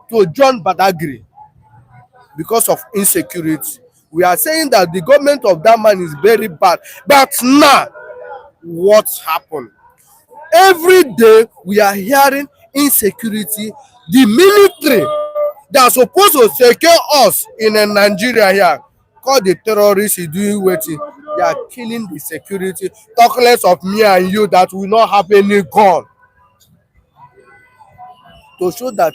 to join Badagry because of insecurity. We are saying that the government of that man is very bad. But now, what happened? Every day we are hearing insecurity. The military that are supposed to secure us in Nigeria here, called the terrorists, is doing waiting. They are killing the security. Talk less of me and you that will not have any gun. To show that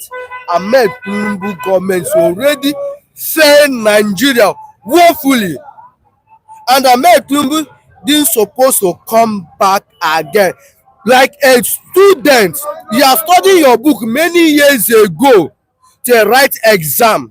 Amaechi Tinubu government already failed Nigeria woefully. And Amaechi Tinubu didn't supposed to come back again. Like a student, you have studied your book many years ago to write exam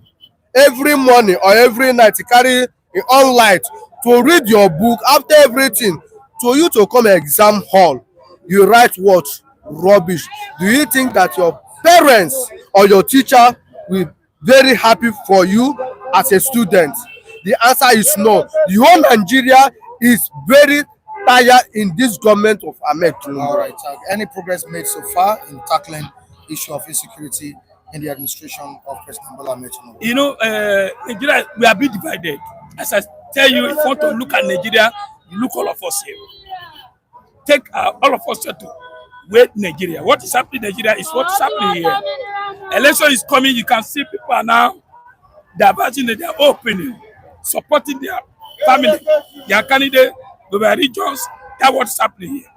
every morning or every night. You carry it on light to read your book. After everything, to you to come exam hall, you write what? Rubbish. Do you think that your parents or your teacher will be very happy for you as a student? The answer is no. The whole Nigeria is very tired in this government of Amaechi. All right. Any progress made so far in tackling issue of insecurity in the administration of President Bola Tinubu? You know, Nigeria, we are a bit divided. As I tell you, if you want to look at Nigeria, you look all of us here. Take all of us here to wait Nigeria. What is happening in Nigeria is what is happening here. Election is coming. You can see people are now diverging in their opening, supporting their family, their candidate, their regions. That's what's happening here.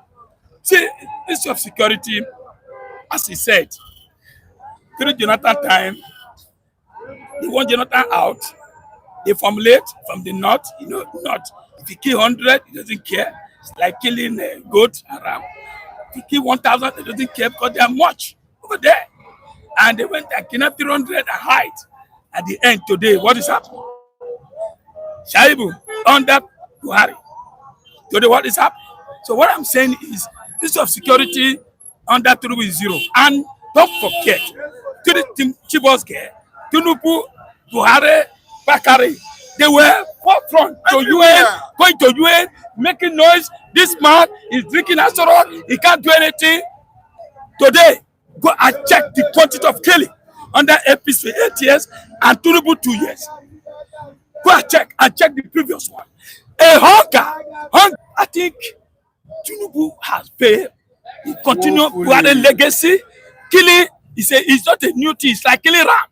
See, issue of security, as he said, during Jonathan time, they want Jonathan out. They formulate from the north, north. If you kill 100, he doesn't care. It's like killing a goat around. to kill 1,000, they don't care because they are much over there. And they went and kidnapped 300 and hide. At the end today, what is happening? Shaibu under Buhari. Today, what is happening? So what I'm saying is, this of security under Tinubu is zero. And don't forget, to the Chibos girl, Tinubu, Buhari, Bakari, they were forefront to UN, going to UN, making noise. This man is drinking alcohol, he can't do anything. Today, go and check the quantity of killing under APC 8 years and Tinubu 2 years. Go and check the previous one. A hunger. I think Tinubu has failed. He continues to have a legacy. Killing it's not a new thing. It's like killing ram.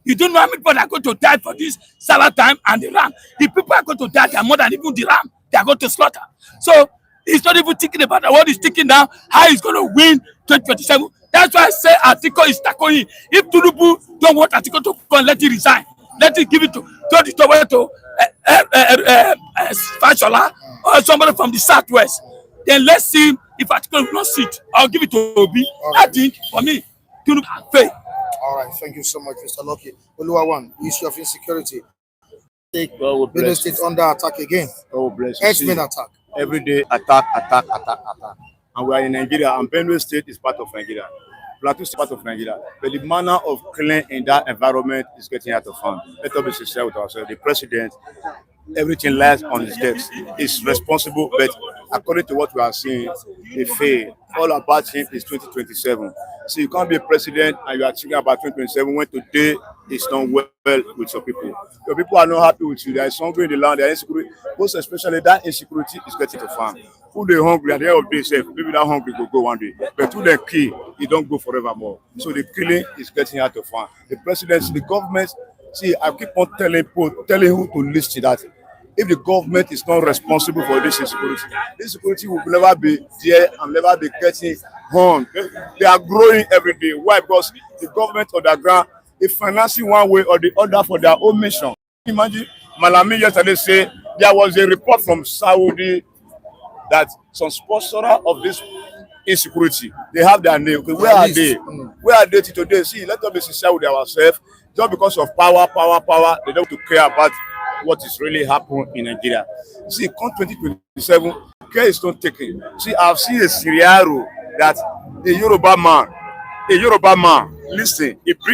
You don't know how many people are going to die for this Salah time and the ram. The people are going to die. They are more than even the ram. They are going to slaughter. So he's not even thinking about what he's thinking now. How he's going to win 2027. That's why I say Atiku is tackling. If Tinubu don't want Atiku to go and let him resign, let him give it to Fashola or somebody from the southwest. Then let's see if Atiku will not sit. I'll give it to Obi. I think for me, Tinubu fail. All right, thank you so much, Mr. Lucky. Oluwawan, issue of insecurity. Benue State under attack again. God bless you. Herdsmen attack. Every day, attack. And we are in Nigeria, and Benue State is part of Nigeria. Plateau is part of Nigeria. But the manner of killing in that environment is getting out of hand. Let us be sincere with ourselves. The president, everything lies on his desk. He's responsible, but according to what we are seeing, they fail. All about him is 2027. So you can't be a president and you are thinking about 2027 when today is not well with your people. Your people are not happy with you. There is hunger in the land, there is insecurity. Most especially that insecurity is getting to farm. Who they hungry at the end of the day, say, maybe that hungry will go one day. But who they kill, it don't go forevermore. So the killing is getting out of farm. The presidency, the government, see, I keep on telling who to listen to that. If the government is not responsible for this insecurity will never be there and never be getting home. They are growing every day. Why? Because the government on the ground is financing one way or the other for their own mission. Imagine, Malami yesterday said there was a report from Saudi that some sponsor of this insecurity, they have their name. Okay, where are they? Where are they today? See, let us be sincere with ourselves. Just because of power, they don't care about what is really happening in Nigeria. See, come 2027, care is not taken. See, I've seen a scenario that a Yoruba man, listen, he brings